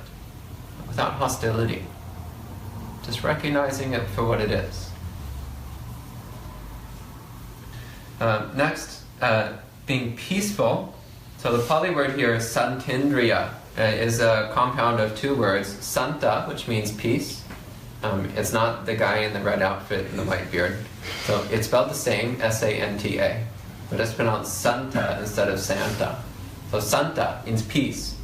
without hostility. Just recognizing it for what it is. Next, being peaceful. So the Pali word here, santindriya, is a compound of two words. Santa, which means peace. It's not the guy in the red outfit and the white beard. So it's spelled the same, S-A-N-T-A. But it's pronounced Santa instead of Santa. So Santa means peace.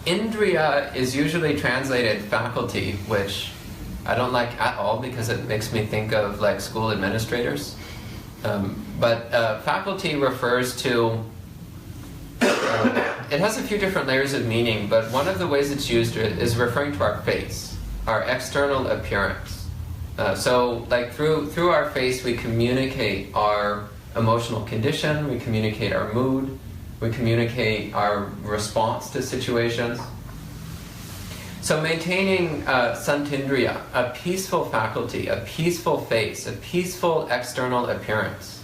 Indriya is usually translated faculty, which I don't like at all because it makes me think of like school administrators. But faculty refers to, it has a few different layers of meaning, but one of the ways it's used is referring to our face, our external appearance. So like through our face we communicate our emotional condition, we communicate our mood, we communicate our response to situations. So maintaining santindriya, a peaceful faculty, a peaceful face, a peaceful external appearance.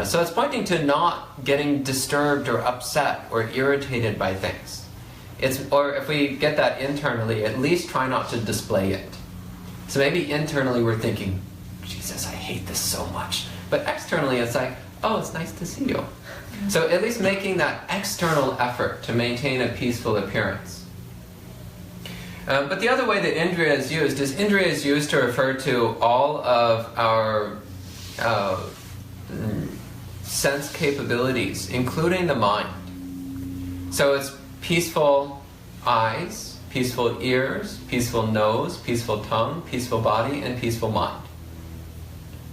So it's pointing to not getting disturbed or upset or irritated by things. Or if we get that internally, at least try not to display it. So maybe internally we're thinking, Jesus, I hate this so much. But externally it's like, oh, it's nice to see you. So at least making that external effort to maintain a peaceful appearance. But the other way that indriya is used to refer to all of our sense capabilities, including the mind. So it's peaceful eyes, peaceful ears, peaceful nose, peaceful tongue, peaceful body, and peaceful mind.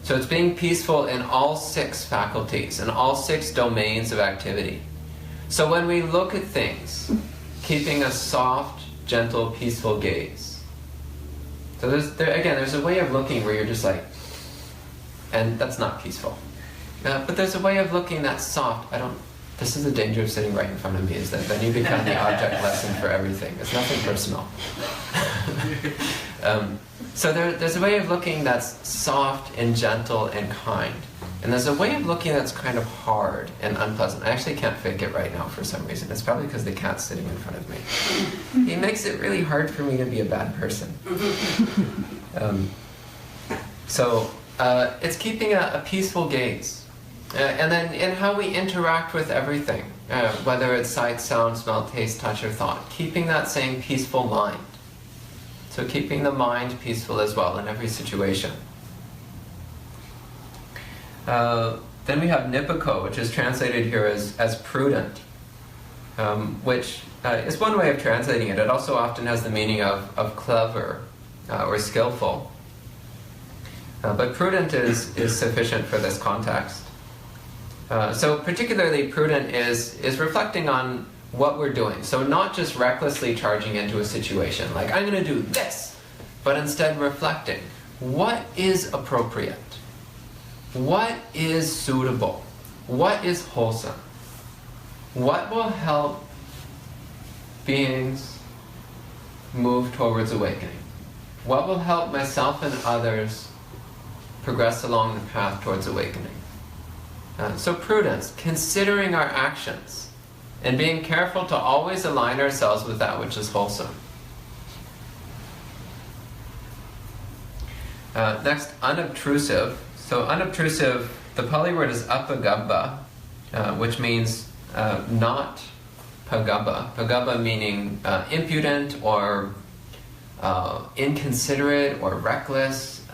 So it's being peaceful in all 6 faculties, in all 6 domains of activity. So when we look at things, keeping a soft, gentle, peaceful gaze. So there's a way of looking where you're just like, and that's not peaceful. But there's a way of looking that's soft. This is the danger of sitting right in front of me, is that then you become the object lesson for everything. It's nothing personal. So there's a way of looking that's soft and gentle and kind. And there's a way of looking that's kind of hard and unpleasant. I actually can't fake it right now for some reason. It's probably because the cat's sitting in front of me. He makes it really hard for me to be a bad person. So it's keeping a peaceful gaze. And then in how we interact with everything, whether it's sight, sound, smell, taste, touch, or thought, keeping that same peaceful mind. So keeping the mind peaceful as well in every situation. Then we have nipiko, which is translated here as prudent, which is one way of translating it. It also often has the meaning of clever or skillful. But prudent is sufficient for this context. So particularly prudent is reflecting on what we're doing. So not just recklessly charging into a situation, like I'm going to do this, but instead reflecting. What is appropriate? What is suitable? What is wholesome? What will help beings move towards awakening? What will help myself and others progress along the path towards awakening? So prudence, considering our actions, and being careful to always align ourselves with that which is wholesome. Next, unobtrusive. So unobtrusive, the Pali word is apagabba, which means not pagabba. Pagabba meaning impudent or inconsiderate or reckless.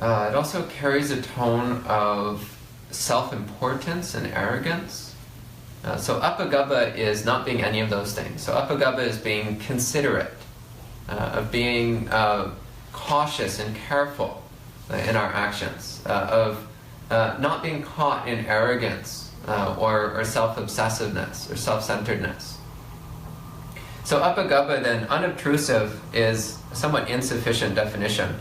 It also carries a tone of self-importance and arrogance. So apagabba is not being any of those things. So apagabba is being considerate, of being cautious and careful in our actions, of not being caught in arrogance or self-obsessiveness or self-centeredness. So apagabba, then, unobtrusive, is a somewhat insufficient definition,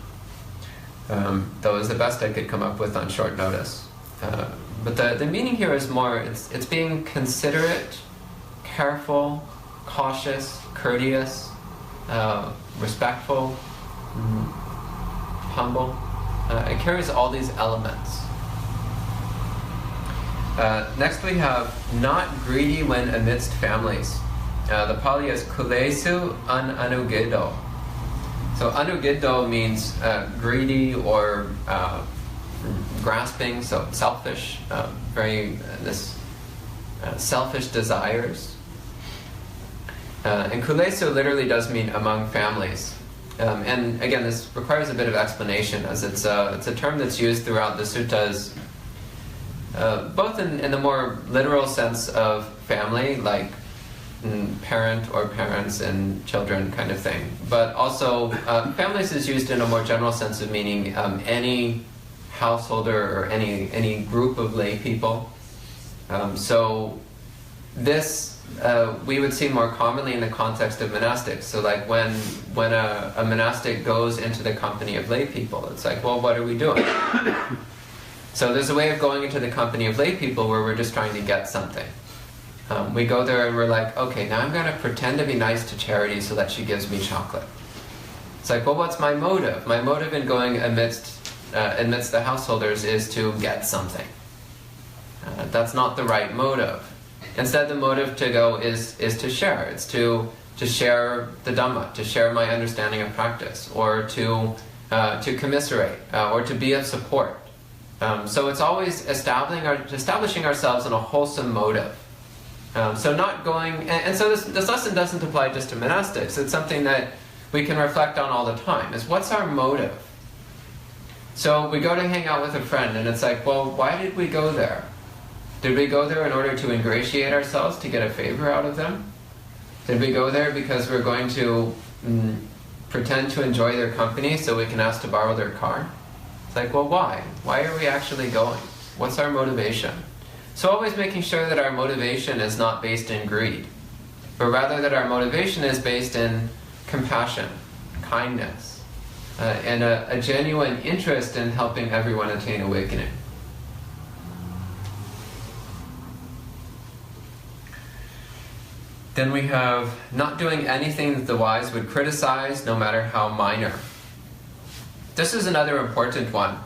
though is the best I could come up with on short notice. But the meaning here is more, it's being considerate, careful, cautious, courteous, respectful, humble. It carries all these elements. Next we have not greedy when amidst families. The Pali is kulesu anugiddo. So anugiddo means greedy or grasping, so selfish, selfish desires. And kulesu literally does mean among families. And again, this requires a bit of explanation, as it's a term that's used throughout the suttas, both in the more literal sense of family, like parent or parents and children kind of thing, but also families is used in a more general sense of meaning any householder or any group of lay people. So this we would see more commonly in the context of monastics. So like when a monastic goes into the company of lay people, it's like, well, what are we doing? So there's a way of going into the company of lay people where we're just trying to get something. We go there and we're like, okay, now I'm going to pretend to be nice to Charity so that she gives me chocolate. It's like, well, what's my motive? My motive in going amidst the householders is to get something. That's not the right motive. Instead, the motive to go is to share. It's to share the Dhamma, to share my understanding of practice, or to commiserate, or to be of support. So it's always establishing ourselves in a wholesome motive. So not going, and so this lesson doesn't apply just to monastics. It's something that we can reflect on all the time, is what's our motive? So we go to hang out with a friend, and it's like, well, why did we go there? Did we go there in order to ingratiate ourselves, to get a favor out of them? Did we go there because we're going to pretend to enjoy their company so we can ask to borrow their car? It's like, well, why? Why are we actually going? What's our motivation? So always making sure that our motivation is not based in greed, but rather that our motivation is based in compassion, kindness, and a genuine interest in helping everyone attain awakening. Then we have not doing anything that the wise would criticize, no matter how minor. This is another important one.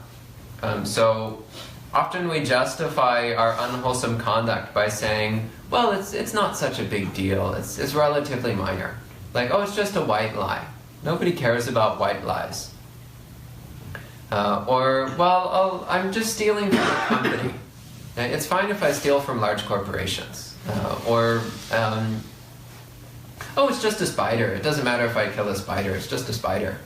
So often we justify our unwholesome conduct by saying, well, it's not such a big deal, it's relatively minor. Like, oh, it's just a white lie. Nobody cares about white lies. Or, well, I'm just stealing from a company. It's fine if I steal from large corporations. Oh, it's just a spider. It doesn't matter if I kill a spider, it's just a spider.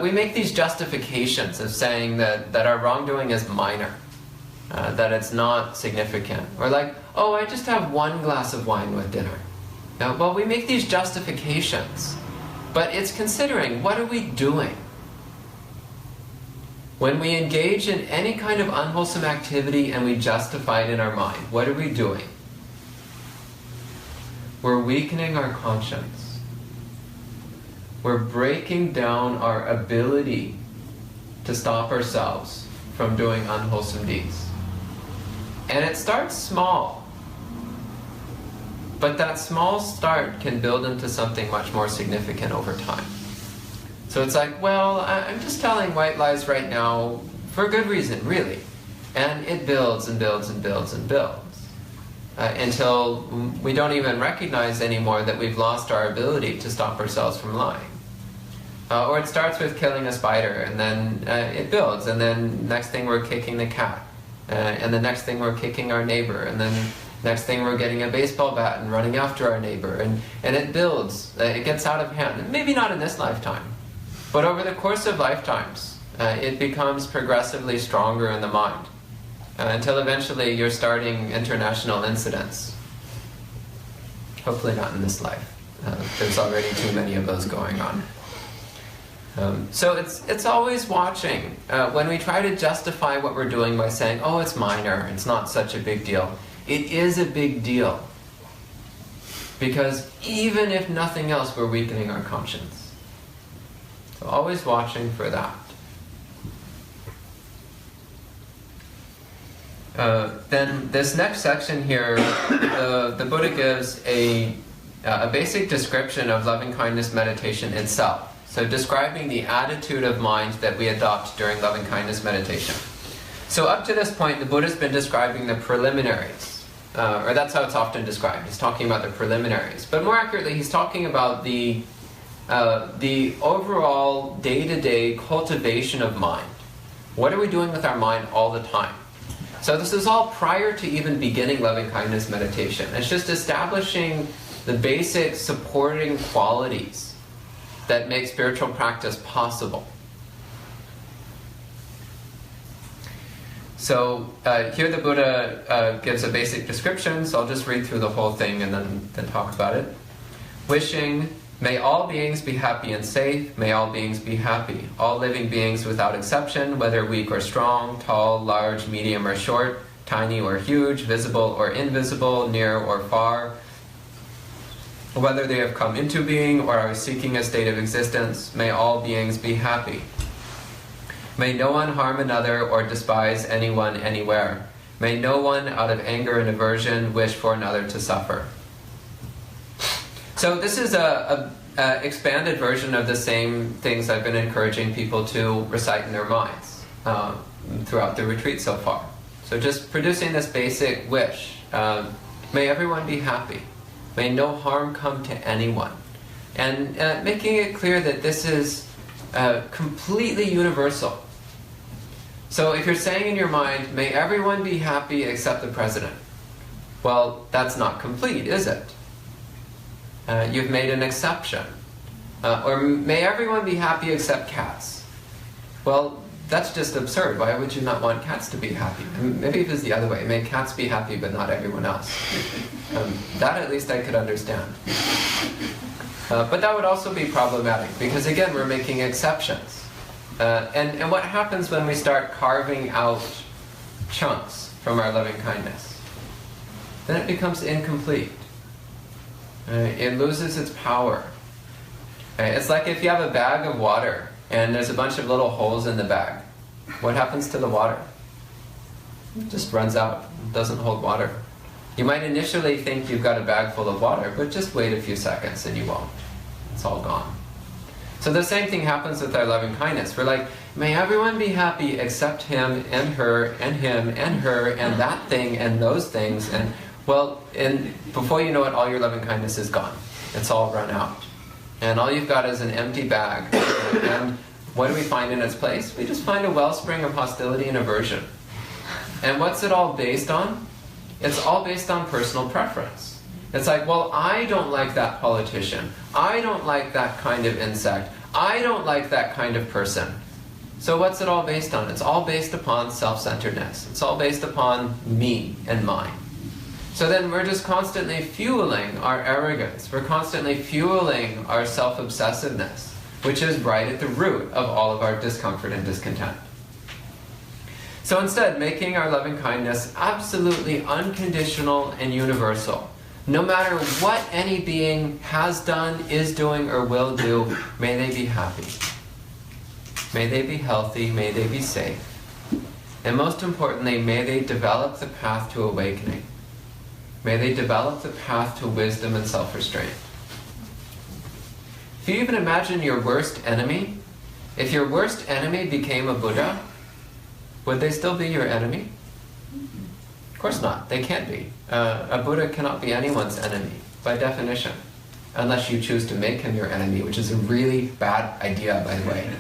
We make these justifications of saying that our wrongdoing is minor. that it's not significant. Or like, oh, I just have one glass of wine with dinner. Now, well, we make these justifications, but it's considering, what are we doing? When we engage in any kind of unwholesome activity and we justify it in our mind, what are we doing? We're weakening our conscience. We're breaking down our ability to stop ourselves from doing unwholesome deeds. And it starts small. But that small start can build into something much more significant over time. So it's like, well, I'm just telling white lies right now for a good reason, really. And it builds and builds and builds and builds. Until we don't even recognize anymore that we've lost our ability to stop ourselves from lying. Or it starts with killing a spider, and then it builds, and then next thing we're kicking the cat. And the next thing we're kicking our neighbor, and then next thing we're getting a baseball bat and running after our neighbor. And it builds, it gets out of hand. Maybe not in this lifetime, but over the course of lifetimes, it becomes progressively stronger in the mind. Until eventually you're starting international incidents. Hopefully not in this life. There's already too many of those going on. So it's always watching. When we try to justify what we're doing by saying, oh, it's minor, it's not such a big deal. It is a big deal. Because even if nothing else, we're weakening our conscience. So always watching for that. Then this next section here, the Buddha gives a basic description of loving-kindness meditation itself. So describing the attitude of mind that we adopt during loving-kindness meditation. So up to this point, the Buddha's been describing the preliminaries. Or that's how it's often described. He's talking about the preliminaries. But more accurately, he's talking about the overall day-to-day cultivation of mind. What are we doing with our mind all the time? So this is all prior to even beginning loving-kindness meditation. It's just establishing the basic supporting qualities that make spiritual practice possible. So here the Buddha gives a basic description, so I'll just read through the whole thing and then talk about it. Wishing, may all beings be happy and safe, may all beings be happy. All living beings without exception, whether weak or strong, tall, large, medium or short, tiny or huge, visible or invisible, near or far, whether they have come into being or are seeking a state of existence, may all beings be happy. May no one harm another or despise anyone anywhere. May no one, out of anger and aversion, wish for another to suffer. So this is a expanded version of the same things I've been encouraging people to recite in their minds throughout the retreat so far. So just producing this basic wish. May everyone be happy. May no harm come to anyone. And making it clear that this is completely universal. So if you're saying in your mind, may everyone be happy except the president. Well, that's not complete, is it? You've made an exception. Or may everyone be happy except cats. Well, that's just absurd. Why would you not want cats to be happy? Maybe if it's the other way. May cats be happy but not everyone else. That at least I could understand. But that would also be problematic because again we're making exceptions. And what happens when we start carving out chunks from our loving kindness? Then it becomes incomplete. It loses its power. It's like if you have a bag of water and there's a bunch of little holes in the bag. What happens to the water? It just runs out. It doesn't hold water. You might initially think you've got a bag full of water, but just wait a few seconds and you won't. It's all gone. So the same thing happens with our loving kindness. We're like, may everyone be happy except him and her and him and her and that thing and those things. And well, and before you know it, all your loving kindness is gone. It's all run out. And all you've got is an empty bag. And what do we find in its place? We just find a wellspring of hostility and aversion. And what's it all based on? It's all based on personal preference. It's like, well, I don't like that politician. I don't like that kind of insect. I don't like that kind of person. So what's it all based on? It's all based upon self-centeredness. It's all based upon me and mine. So then we're just constantly fueling our arrogance. We're constantly fueling our self-obsessiveness, which is right at the root of all of our discomfort and discontent. So instead, making our loving kindness absolutely unconditional and universal. No matter what any being has done, is doing, or will do, may they be happy. May they be healthy, may they be safe. And most importantly, may they develop the path to awakening. May they develop the path to wisdom and self-restraint. If you even imagine your worst enemy, if your worst enemy became a Buddha, would they still be your enemy? Of course not. They can't be. A Buddha cannot be anyone's enemy, by definition. Unless you choose to make him your enemy, which is a really bad idea, by the way.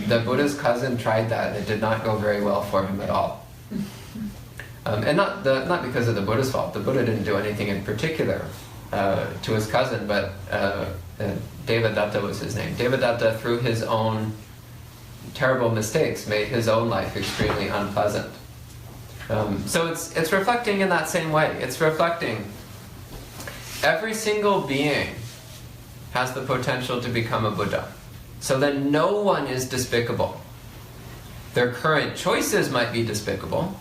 The Buddha's cousin tried that, and it did not go very well for him at all. And not because of the Buddha's fault. The Buddha didn't do anything in particular to his cousin, but Devadatta was his name. Devadatta, through his own terrible mistakes, made his own life extremely unpleasant. So it's reflecting in that same way. It's reflecting every single being has the potential to become a Buddha. So then no one is despicable. Their current choices might be despicable,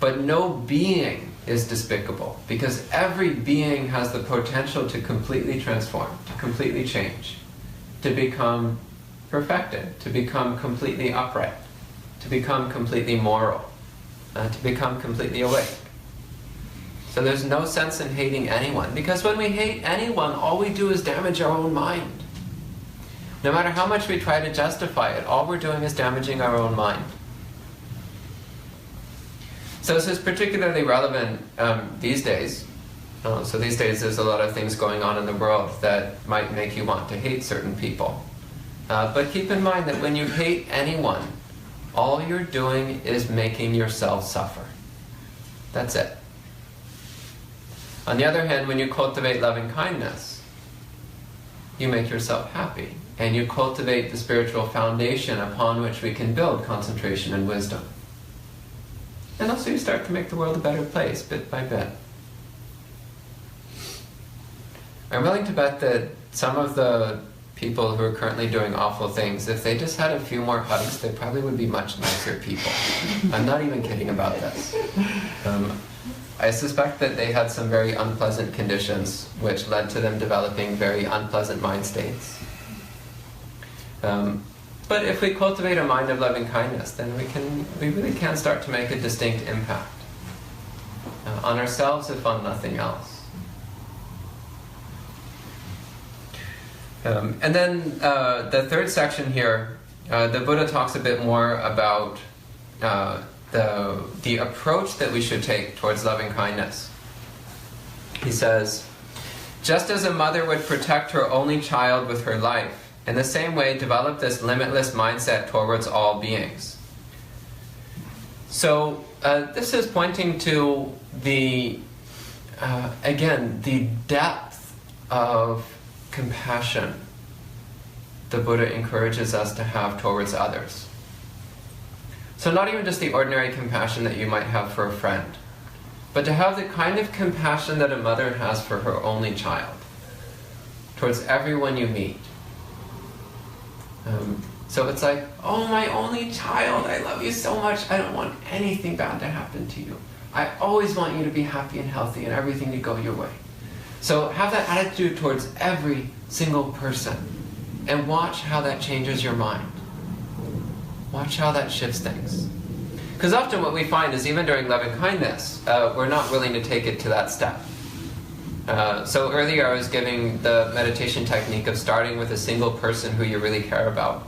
but no being is despicable, because every being has the potential to completely transform, to completely change, to become perfected, to become completely upright, to become completely moral, to become completely awake. So there's no sense in hating anyone, because when we hate anyone, all we do is damage our own mind. No matter how much we try to justify it, all we're doing is damaging our own mind. So this is particularly relevant these days. So these days there's a lot of things going on in the world that might make you want to hate certain people. But keep in mind that when you hate anyone, all you're doing is making yourself suffer. That's it. On the other hand, when you cultivate loving kindness, you make yourself happy, and you cultivate the spiritual foundation upon which we can build concentration and wisdom. And also you start to make the world a better place, bit by bit. I'm willing to bet that some of the people who are currently doing awful things, if they just had a few more hugs, they probably would be much nicer people. I'm not even kidding about this. I suspect that they had some very unpleasant conditions which led to them developing very unpleasant mind states. But if we cultivate a mind of loving kindness, then we really can start to make a distinct impact on ourselves, if on nothing else. And then the third section here, the Buddha talks a bit more about the approach that we should take towards loving kindness. He says, just as a mother would protect her only child with her life, in the same way develop this limitless mindset towards all beings. So this is pointing to again, the depth of compassion the Buddha encourages us to have towards others. So not even just the ordinary compassion that you might have for a friend, but to have the kind of compassion that a mother has for her only child, towards everyone you meet. So it's like, oh, my only child, I love you so much, I don't want anything bad to happen to you. I always want you to be happy and healthy and everything to go your way. So have that attitude towards every single person, and watch how that changes your mind. Watch how that shifts things. Because often what we find is, even during loving kindness, we're not willing to take it to that step. So earlier I was giving the meditation technique of starting with a single person who you really care about,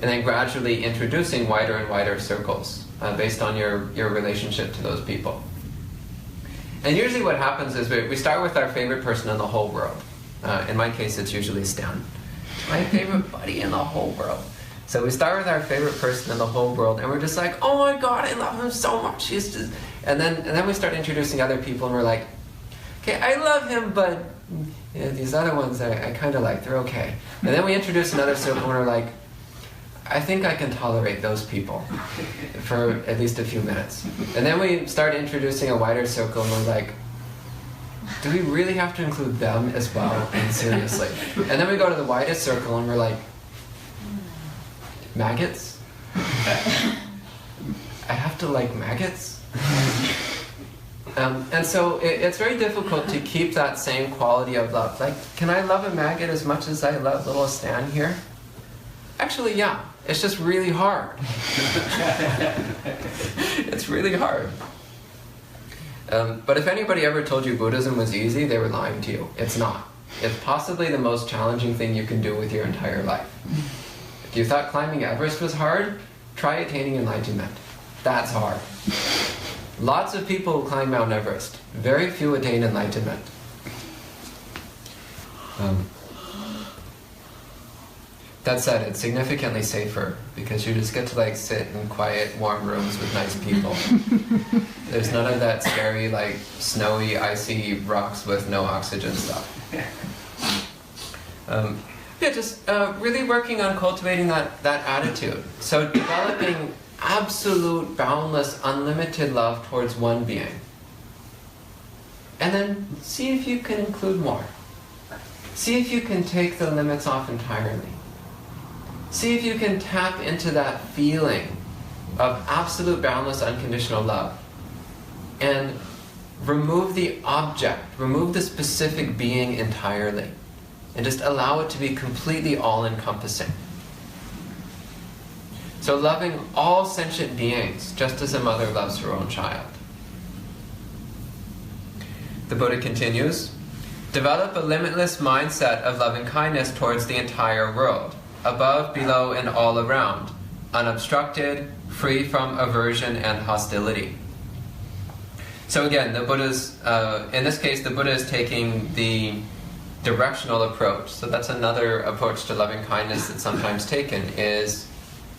and then gradually introducing wider and wider circles based on your relationship to those people. And usually what happens is we start with our favorite person in the whole world. In my case, it's usually Stan. My favorite buddy in the whole world. So we start with our favorite person in the whole world, and we're just like, oh my God, I love him so much. He's just... And then we start introducing other people, and we're like, okay, I love him, but these other ones I kind of like, they're okay. And then we introduce another circle, and we're like, I think I can tolerate those people for at least a few minutes. And then we start introducing a wider circle and we're like, do we really have to include them as well? And seriously. And then we go to the widest circle and we're like, maggots? I have to like maggots? And so it's very difficult to keep that same quality of love. Like, can I love a maggot as much as I love little Stan here? Actually, yeah. It's just really hard. It's really hard. But if anybody ever told you Buddhism was easy, they were lying to you. It's not. It's possibly the most challenging thing you can do with your entire life. If you thought climbing Everest was hard, try attaining enlightenment. That's hard. Lots of people climb Mount Everest. Very few attain enlightenment. That said, it's significantly safer because you just get to like sit in quiet, warm rooms with nice people. There's none of that scary, like snowy, icy rocks with no oxygen stuff. Yeah, just really working on cultivating that attitude. So developing absolute, boundless, unlimited love towards one being. And then see if you can include more. See if you can take the limits off entirely. See if you can tap into that feeling of absolute, boundless, unconditional love. And remove the object, remove the specific being entirely. And just allow it to be completely all-encompassing. So loving all sentient beings, just as a mother loves her own child. The Buddha continues, develop a limitless mindset of loving kindness towards the entire world, above, below, and all around, unobstructed, free from aversion and hostility. So again, the Buddha's, in this case, the Buddha is taking the directional approach. So that's another approach to loving kindness that's sometimes taken, is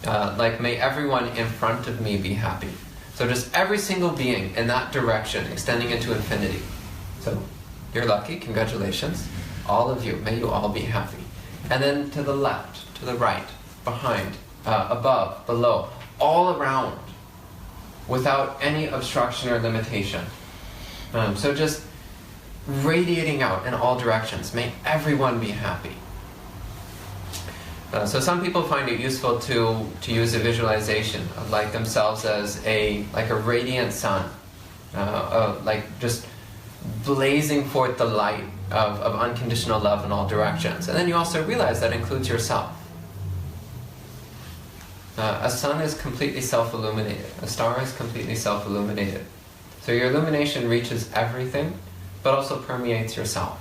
like, may everyone in front of me be happy. So just every single being in that direction, extending into infinity. So you're lucky, congratulations. All of you, may you all be happy. And then to the left, to the right, behind, above, below, all around, without any obstruction or limitation. So just radiating out in all directions. May everyone be happy. So some people find it useful to use a visualization of like themselves as a radiant sun, like just blazing forth the light of unconditional love in all directions. And then you also realize that includes yourself. A sun is completely self-illuminated. A star is completely self-illuminated. So your illumination reaches everything, but also permeates yourself.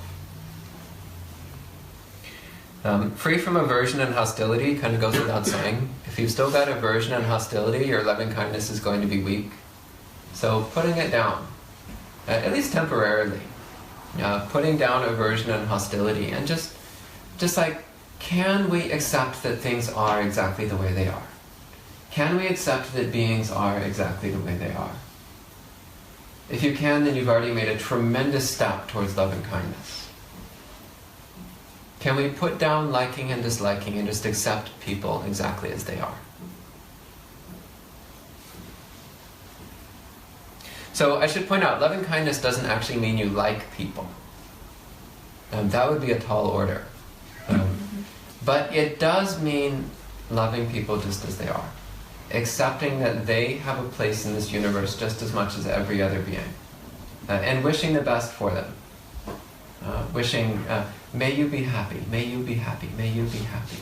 Free from aversion and hostility kind of goes without saying. If you've still got aversion and hostility, your loving kindness is going to be weak. So putting it down, at least temporarily. Putting down aversion and hostility, and just like, can we accept that things are exactly the way they are? Can we accept that beings are exactly the way they are? If you can, then you've already made a tremendous step towards loving kindness. Can we put down liking and disliking and just accept people exactly as they are? So I should point out, loving kindness doesn't actually mean you like people. That would be a tall order. But it does mean loving people just as they are. Accepting that they have a place in this universe just as much as every other being. And wishing the best for them. Wishing, may you be happy, may you be happy, may you be happy.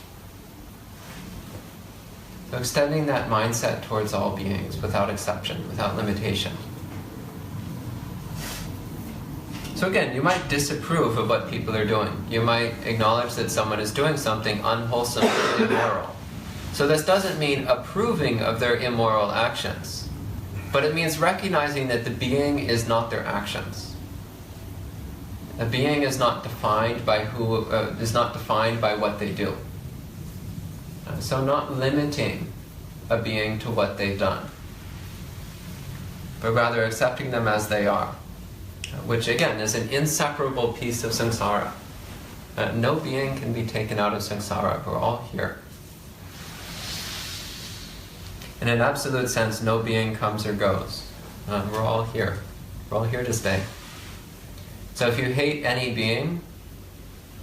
So extending that mindset towards all beings without exception, without limitation. So again, you might disapprove of what people are doing. You might acknowledge that someone is doing something unwholesome or immoral. So this doesn't mean approving of their immoral actions, but it means recognizing that the being is not their actions. A being is not defined by what they do. So not limiting a being to what they've done, but rather accepting them as they are, which again is an inseparable piece of samsara. No being can be taken out of samsara. We're all here. In an absolute sense, no being comes or goes. We're all here. We're all here to stay. So if you hate any being,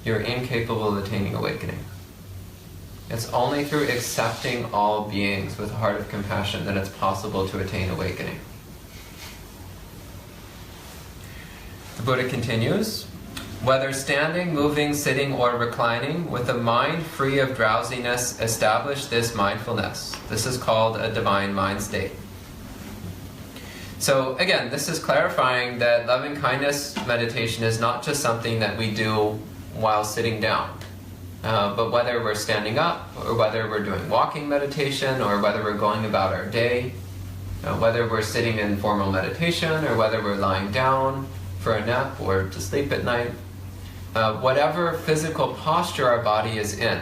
you're incapable of attaining awakening. It's only through accepting all beings with a heart of compassion that it's possible to attain awakening. The Buddha continues, whether standing, moving, sitting, or reclining, with a mind free of drowsiness, establish this mindfulness. This is called a divine mind state. So again, this is clarifying that loving kindness meditation is not just something that we do while sitting down. But whether we're standing up, or whether we're doing walking meditation, or whether we're going about our day, whether we're sitting in formal meditation, or whether we're lying down for a nap or to sleep at night, whatever physical posture our body is in,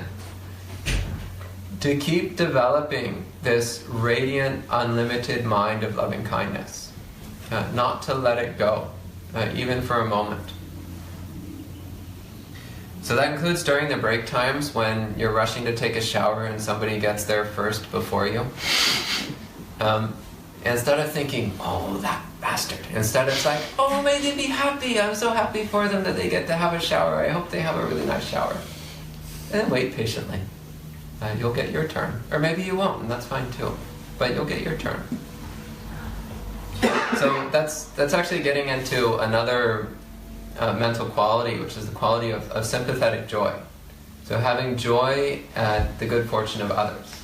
to keep developing this radiant, unlimited mind of loving kindness, not to let it go, even for a moment. So that includes during the break times when you're rushing to take a shower and somebody gets there first before you. Instead of thinking, oh, that bastard, instead it's like, oh, may they be happy. I'm so happy for them that they get to have a shower. I hope they have a really nice shower. And then wait patiently. You'll get your turn. Or maybe you won't, and that's fine too. But you'll get your turn. So that's actually getting into another mental quality, which is the quality of sympathetic joy. So having joy at the good fortune of others.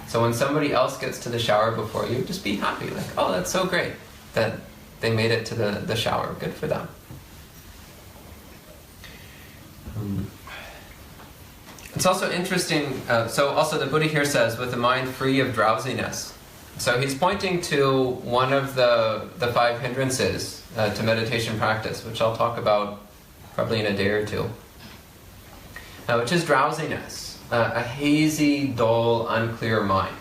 So when somebody else gets to the shower before you, just be happy. Like, oh, that's so great that they made it to the shower. Good for them. It's also interesting, so also the Buddha here says, with a mind free of drowsiness. So he's pointing to one of the 5 hindrances to meditation practice, which I'll talk about probably in a day or two, which is drowsiness, a hazy, dull, unclear mind.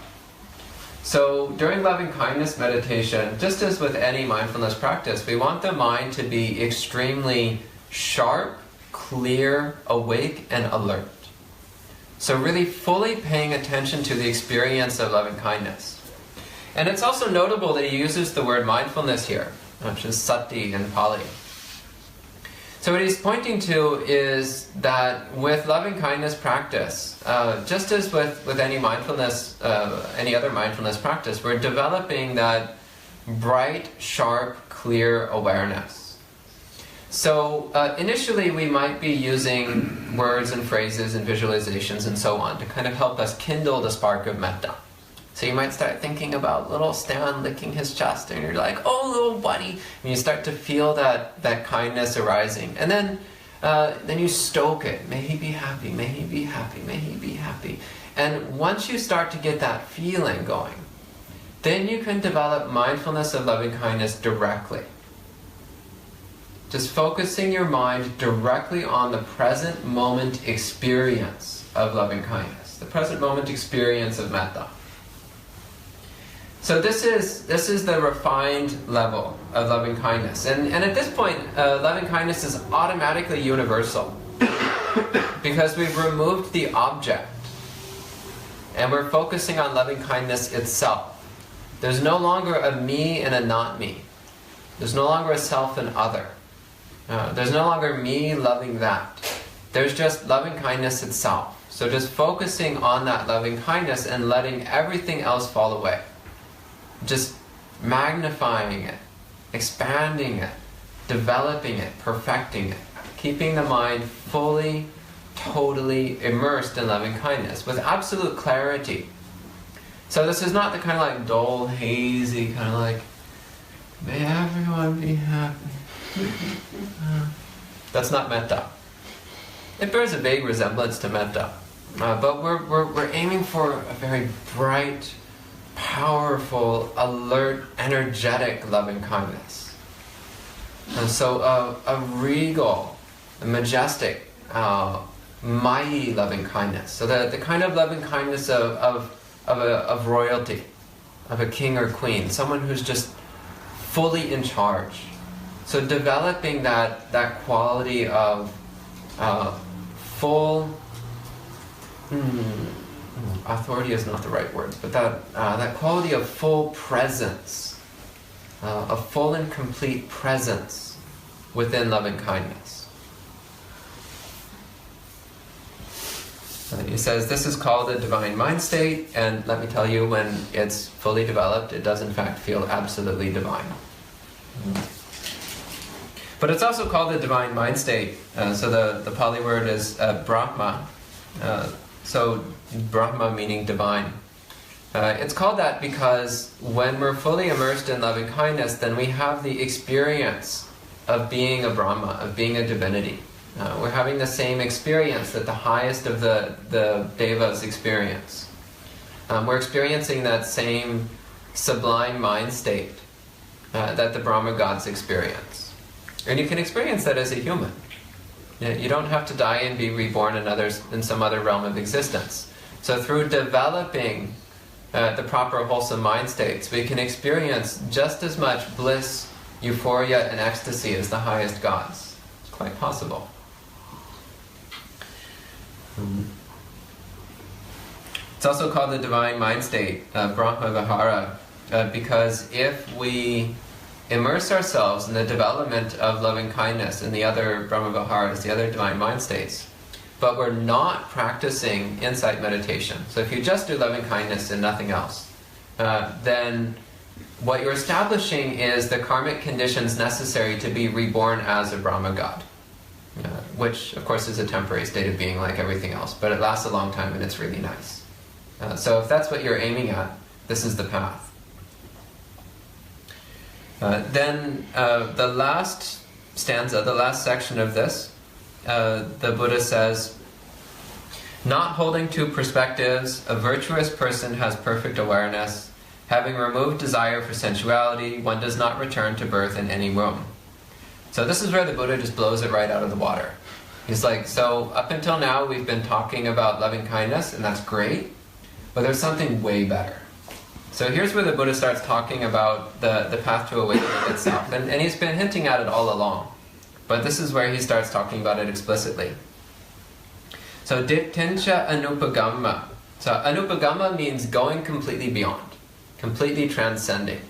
So during loving kindness meditation, just as with any mindfulness practice, we want the mind to be extremely sharp, clear, awake, and alert. So really fully paying attention to the experience of loving kindness. And it's also notable that he uses the word mindfulness here, which is sati in Pali. So what he's pointing to is that with loving kindness practice, just as with any mindfulness, any other mindfulness practice, we're developing that bright, sharp, clear awareness. So initially we might be using words and phrases and visualizations and so on to kind of help us kindle the spark of metta. So you might start thinking about little Stan licking his chest, and you're like, oh, little buddy. And you start to feel that kindness arising. And then you stoke it. May he be happy, may he be happy, may he be happy. And once you start to get that feeling going, then you can develop mindfulness of loving kindness directly. Just focusing your mind directly on the present moment experience of loving kindness, the present moment experience of metta. So this is the refined level of loving kindness. And at this point, loving kindness is automatically universal because we've removed the object and we're focusing on loving kindness itself. There's no longer a me and a not me. There's no longer a self and other. There's no longer me loving that. There's just loving kindness itself. So just focusing on that loving kindness and letting everything else fall away. Just magnifying it, expanding it, developing it, perfecting it, keeping the mind fully, totally immersed in loving kindness with absolute clarity. So this is not the kind of like dull, hazy, kind of like, may everyone be happy. That's not metta. It bears a vague resemblance to metta, but we're aiming for a very bright, powerful, alert, energetic loving kindness. And so a regal, a majestic, mighty loving kindness. So the kind of loving kindness of royalty, of a king or queen, someone who's just fully in charge. So developing that quality of full authority is not the right word, but that quality of full presence, a full and complete presence within loving kindness. He says this is called a divine mind state, and let me tell you, when it's fully developed, it does in fact feel absolutely divine. But it's also called the divine mind state. So the Pali word is Brahma. So Brahma meaning divine. It's called that because when we're fully immersed in loving kindness, then we have the experience of being a Brahma, of being a divinity. We're having the same experience that the highest of the devas experience. We're experiencing that same sublime mind state that the Brahma gods experience. And you can experience that as a human. You don't have to die and be reborn in some other realm of existence. So through developing the proper wholesome mind states, we can experience just as much bliss, euphoria, and ecstasy as the highest gods. It's quite possible. It's also called the divine mind state, Brahma Vihara, because if we immerse ourselves in the development of loving kindness and the other Brahma Viharas, the other divine mind states, but we're not practicing insight meditation. So if you just do loving kindness and nothing else, then what you're establishing is the karmic conditions necessary to be reborn as a Brahma god, which of course is a temporary state of being like everything else, but it lasts a long time and it's really nice. So if that's what you're aiming at, this is the path. Then the last stanza, the last section of this, the Buddha says, not holding two perspectives, a virtuous person has perfect awareness. Having removed desire for sensuality, one does not return to birth in any womb. So this is where the Buddha just blows it right out of the water. He's like, so up until now we've been talking about loving kindness, and that's great, but there's something way better. So here's where the Buddha starts talking about the path to awakening itself. And he's been hinting at it all along. But this is where he starts talking about it explicitly. So dittincha anupagamma. So anupagamma means going completely beyond, completely transcending.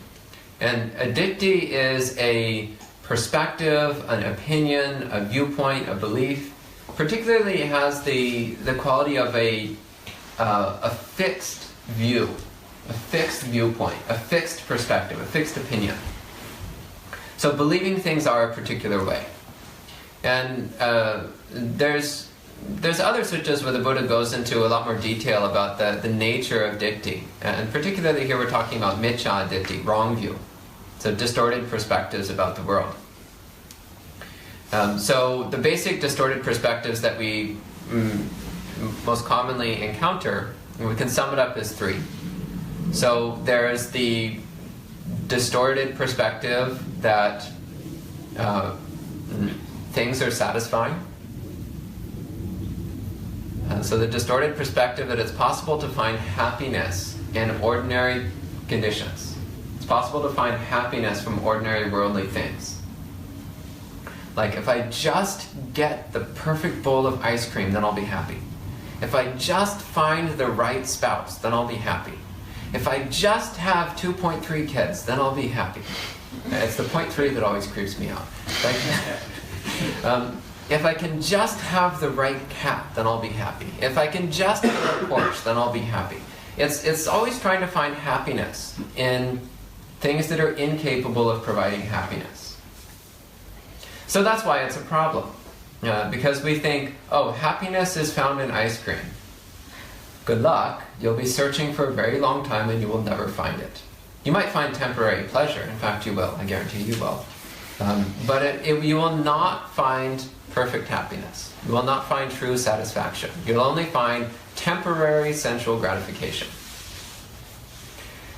And a ditti is a perspective, an opinion, a viewpoint, a belief. Particularly it has the quality of a fixed view. A fixed viewpoint, a fixed perspective, a fixed opinion. So believing things are a particular way. And there's other suttas where the Buddha goes into a lot more detail about the nature of ditti. And particularly here we're talking about miccha ditti, wrong view. So distorted perspectives about the world. So the basic distorted perspectives that we most commonly encounter, we can sum it up as three. So there's the distorted perspective that things are satisfying. So the distorted perspective that it's possible to find happiness in ordinary conditions. It's possible to find happiness from ordinary worldly things. Like, if I just get the perfect bowl of ice cream, then I'll be happy. If I just find the right spouse, then I'll be happy. If I just have 2.3 kids, then I'll be happy. It's the 0.3 that always creeps me out. If I can just have the right cat, then I'll be happy. If I can just have a Porsche, then I'll be happy. It's always trying to find happiness in things that are incapable of providing happiness. So that's why it's a problem. Because we think, oh, happiness is found in ice cream. Good luck, you'll be searching for a very long time and you will never find it. You might find temporary pleasure, in fact you will, I guarantee you will. But you will not find perfect happiness. You will not find true satisfaction. You'll only find temporary sensual gratification.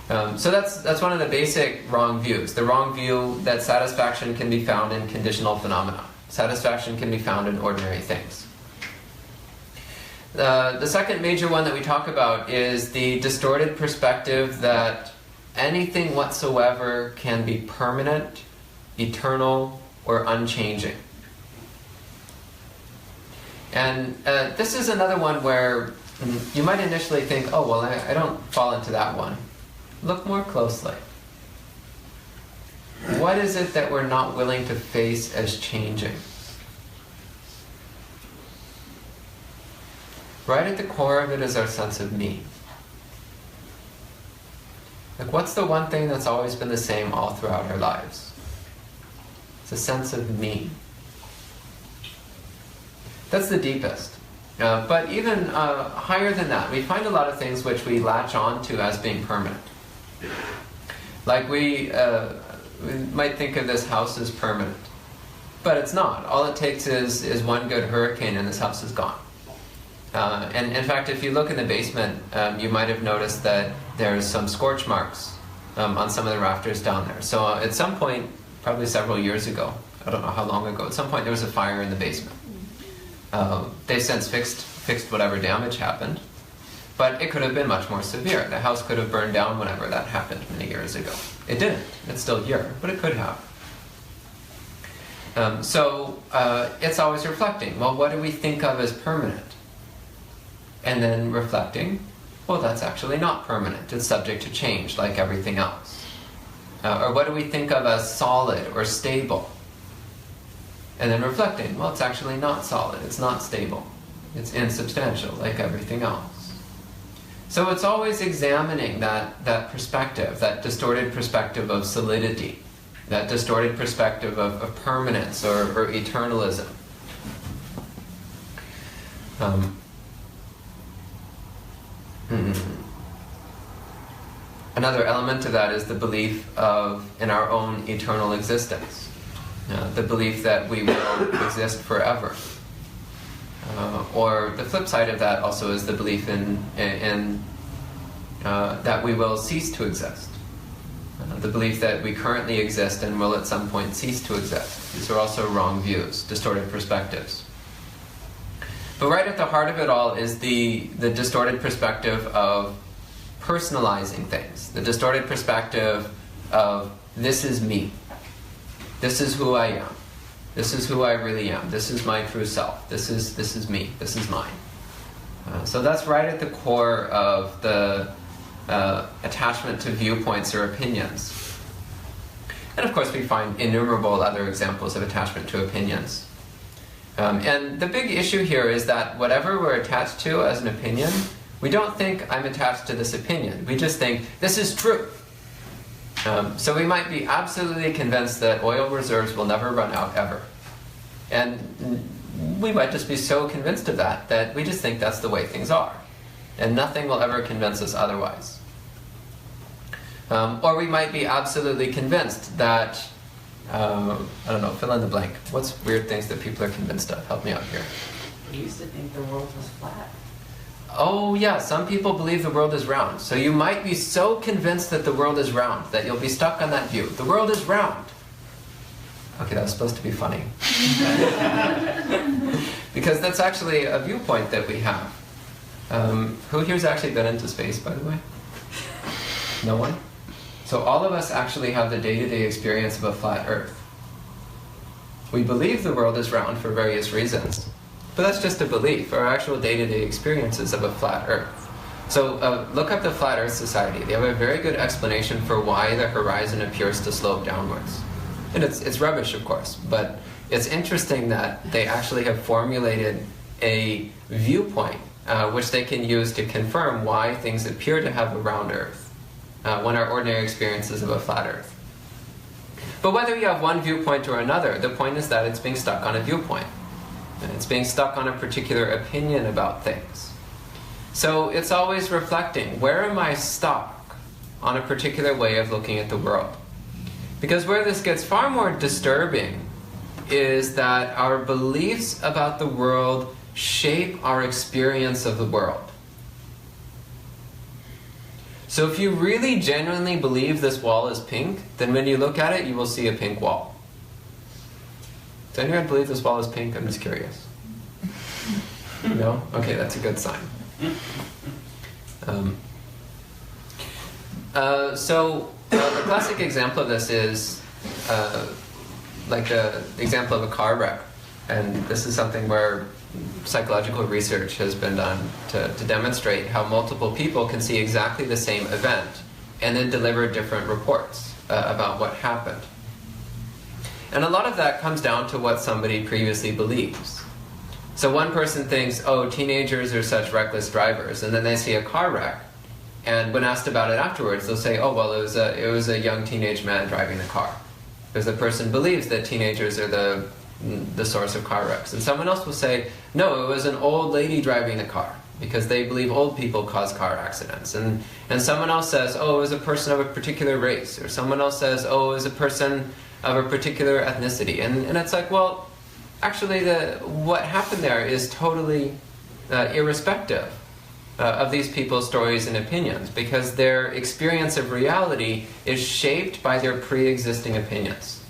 So that's one of the basic wrong views. The wrong view that satisfaction can be found in conditional phenomena. Satisfaction can be found in ordinary things. The second major one that we talk about is the distorted perspective that anything whatsoever can be permanent, eternal, or unchanging. And this is another one where you might initially think, oh, well, I don't fall into that one. Look more closely. What is it that we're not willing to face as changing? Right at the core of it is our sense of me. Like, what's the one thing that's always been the same all throughout our lives? It's a sense of me. That's the deepest. But even higher than that, we find a lot of things which we latch on to as being permanent. Like we might think of this house as permanent, but it's not. All it takes is one good hurricane and this house is gone. And in fact, if you look in the basement, you might have noticed that there's some scorch marks on some of the rafters down there. So at some point, probably several years ago, I don't know how long ago, at some point there was a fire in the basement. They've since fixed whatever damage happened, but it could have been much more severe. The house could have burned down whenever that happened many years ago. It didn't. It's still here, but it could have. So it's always reflecting. Well, what do we think of as permanent? And then reflecting, well, that's actually not permanent. It's subject to change, like everything else. Or what do we think of as solid or stable? And then reflecting, well, it's actually not solid, it's not stable. It's insubstantial, like everything else. So it's always examining that perspective, that distorted perspective of solidity, that distorted perspective of permanence or eternalism. Another element of that is the belief in our own eternal existence. The belief that we will exist forever. Or the flip side of that also is the belief in that we will cease to exist. The belief that we currently exist and will at some point cease to exist. These are also wrong views, distorted perspectives. But right at the heart of it all is the distorted perspective of personalizing things. The distorted perspective of, this is me. This is who I am. This is who I really am. This is my true self. This is me. This is mine. So that's right at the core of the attachment to viewpoints or opinions. And of course we find innumerable other examples of attachment to opinions. And the big issue here is that whatever we're attached to as an opinion, we don't think I'm attached to this opinion. We just think, this is true. So we might be absolutely convinced that oil reserves will never run out ever. And we might just be so convinced of that we just think that's the way things are. And nothing will ever convince us otherwise. Or we might be absolutely convinced that, I don't know, fill in the blank. What's weird things that people are convinced of? Help me out here. I used to think the world was flat. Oh yeah, some people believe the world is round. So you might be so convinced that the world is round that you'll be stuck on that view. The world is round. Okay, that was supposed to be funny. Because that's actually a viewpoint that we have. Who here's actually been into space, by the way? No one? So all of us actually have the day-to-day experience of a flat Earth. We believe the world is round for various reasons. But that's just a belief. Our actual day-to-day experiences of a flat Earth. So look up the Flat Earth Society. They have a very good explanation for why the horizon appears to slope downwards. And it's rubbish, of course, but it's interesting that they actually have formulated a viewpoint which they can use to confirm why things appear to have a round Earth when our ordinary experience is of a flat Earth. But whether you have one viewpoint or another, the point is that it's being stuck on a viewpoint. It's being stuck on a particular opinion about things. So it's always reflecting, where am I stuck on a particular way of looking at the world? Because where this gets far more disturbing is that our beliefs about the world shape our experience of the world. So if you really genuinely believe this wall is pink, then when you look at it, you will see a pink wall. Does anyone believe this wall is pink? I'm just curious. No? Okay, that's a good sign. The classic example of this is like the example of a car wreck. And this is something where psychological research has been done to demonstrate how multiple people can see exactly the same event and then deliver different reports about what happened. And a lot of that comes down to what somebody previously believes. So one person thinks, oh, teenagers are such reckless drivers, and then they see a car wreck, and when asked about it afterwards, they'll say, oh, well, it was a young teenage man driving the car. Because the person believes that teenagers are the source of car wrecks. And someone else will say, no, it was an old lady driving the car, because they believe old people cause car accidents. And someone else says, oh, it was a person of a particular race. Or someone else says, oh, it was a person of a particular ethnicity. And it's like, well, actually what happened there is totally irrespective of these people's stories and opinions, because their experience of reality is shaped by their pre-existing opinions.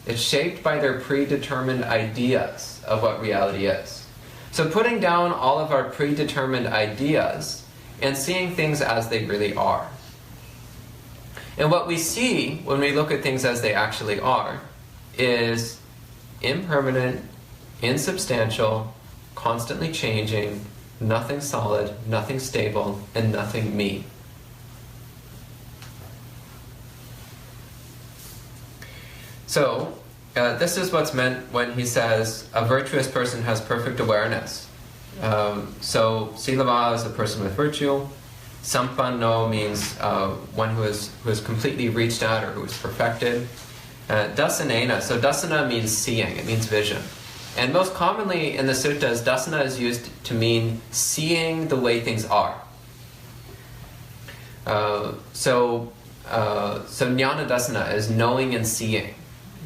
It's shaped by their predetermined ideas of what reality is. So putting down all of our predetermined ideas and seeing things as they really are. And what we see when we look at things as they actually are is impermanent, insubstantial, constantly changing, nothing solid, nothing stable, and nothing me. So, this is what's meant when he says a virtuous person has perfect awareness. So, Silava is a person with virtue. Sampanno means one who is completely reached out or who is perfected. Dasanena, so dasana means seeing, it means vision. And most commonly in the suttas, dasana is used to mean seeing the way things are. So jnana dasana is knowing and seeing.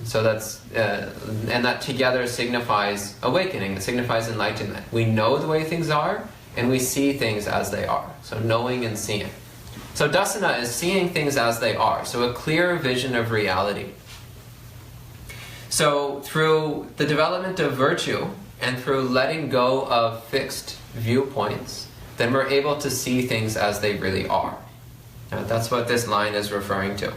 So that's and that together signifies awakening. It signifies enlightenment. We know the way things are, and we see things as they are. So knowing and seeing. So dasana is seeing things as they are. So a clear vision of reality. So through the development of virtue and through letting go of fixed viewpoints, then we're able to see things as they really are. That's what this line is referring to.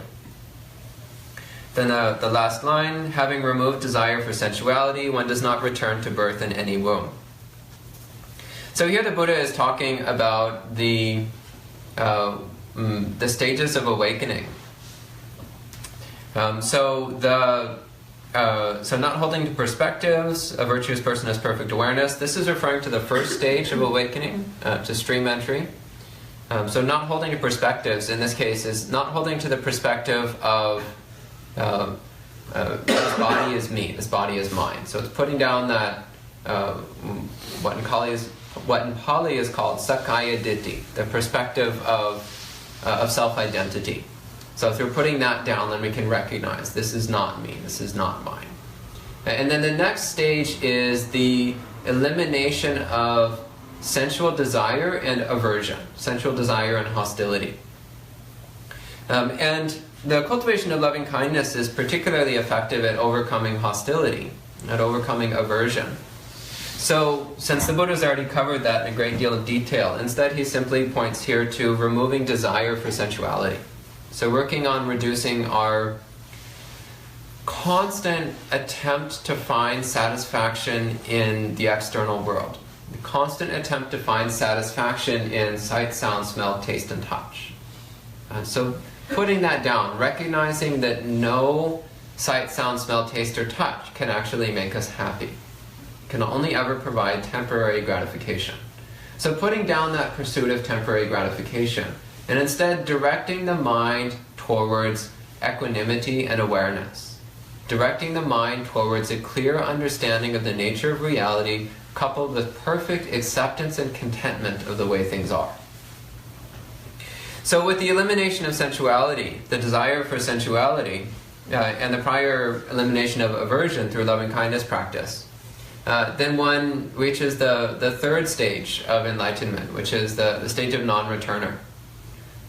Then the last line, having removed desire for sensuality, one does not return to birth in any womb. So here the Buddha is talking about the stages of awakening. So not holding to perspectives, a virtuous person has perfect awareness. This is referring to the first stage of awakening, to stream entry. So not holding to perspectives, in this case, is not holding to the perspective of this body is me, this body is mine. So it's putting down that, what in Pali is called Sakkaya Ditthi, the perspective of self-identity. So through putting that down, then we can recognize this is not me, this is not mine. And then the next stage is the elimination of sensual desire and aversion, sensual desire and hostility. And the cultivation of loving kindness is particularly effective at overcoming hostility, at overcoming aversion. So, since the Buddha's already covered that in a great deal of detail, instead he simply points here to removing desire for sensuality. So working on reducing our constant attempt to find satisfaction in the external world. The constant attempt to find satisfaction in sight, sound, smell, taste, and touch. So putting that down, recognizing that no sight, sound, smell, taste, or touch can actually make us happy. Can only ever provide temporary gratification. So putting down that pursuit of temporary gratification and instead directing the mind towards equanimity and awareness. Directing the mind towards a clear understanding of the nature of reality coupled with perfect acceptance and contentment of the way things are. So with the elimination of sensuality, the desire for sensuality, and the prior elimination of aversion through loving kindness practice, then one reaches the third stage of enlightenment, which is the stage of non-returner.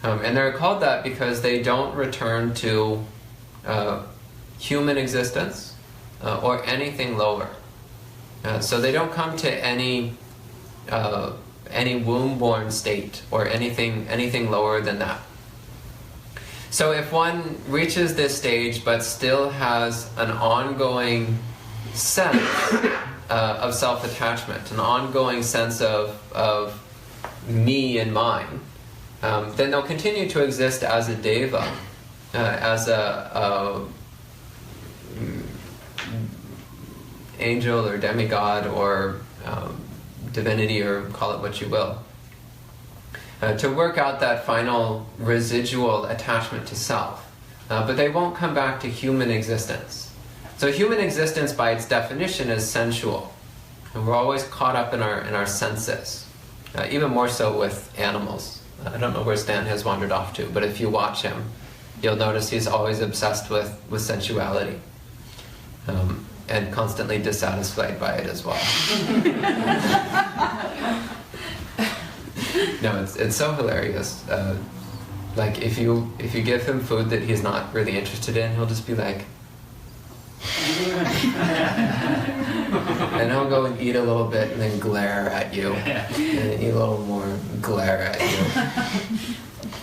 And they're called that because they don't return to human existence or anything lower. So they don't come to any womb-born state or anything lower than that. So if one reaches this stage but still has an ongoing sense of self-attachment, an ongoing sense of me and mine, then they'll continue to exist as a deva, as a angel or demigod or divinity, or call it what you will, to work out that final residual attachment to self. But they won't come back to human existence. So human existence by its definition is sensual. And we're always caught up in our senses, even more so with animals. I don't know where Stan has wandered off to, but if you watch him, you'll notice he's always obsessed with sensuality. And constantly dissatisfied by it as well. No, it's so hilarious. Like if you give him food that he's not really interested in, he'll just be like, and he'll go and eat a little bit and then glare at you, and then eat a little more, glare at you.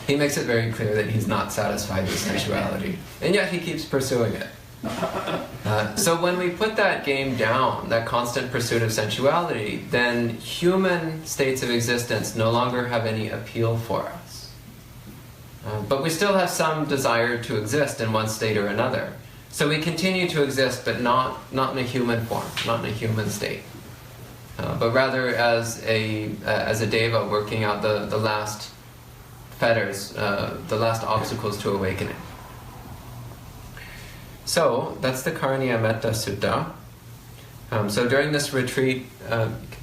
He makes it very clear that he's not satisfied with sensuality, and yet he keeps pursuing it. So when we put that game down, that constant pursuit of sensuality, then human states of existence no longer have any appeal for us. But we still have some desire to exist in one state or another. So we continue to exist, but not in a human form, not in a human state, but rather as a deva working out the last fetters, the last obstacles to awakening. So that's the Karanīya Mettā Sutta. So during this retreat, you can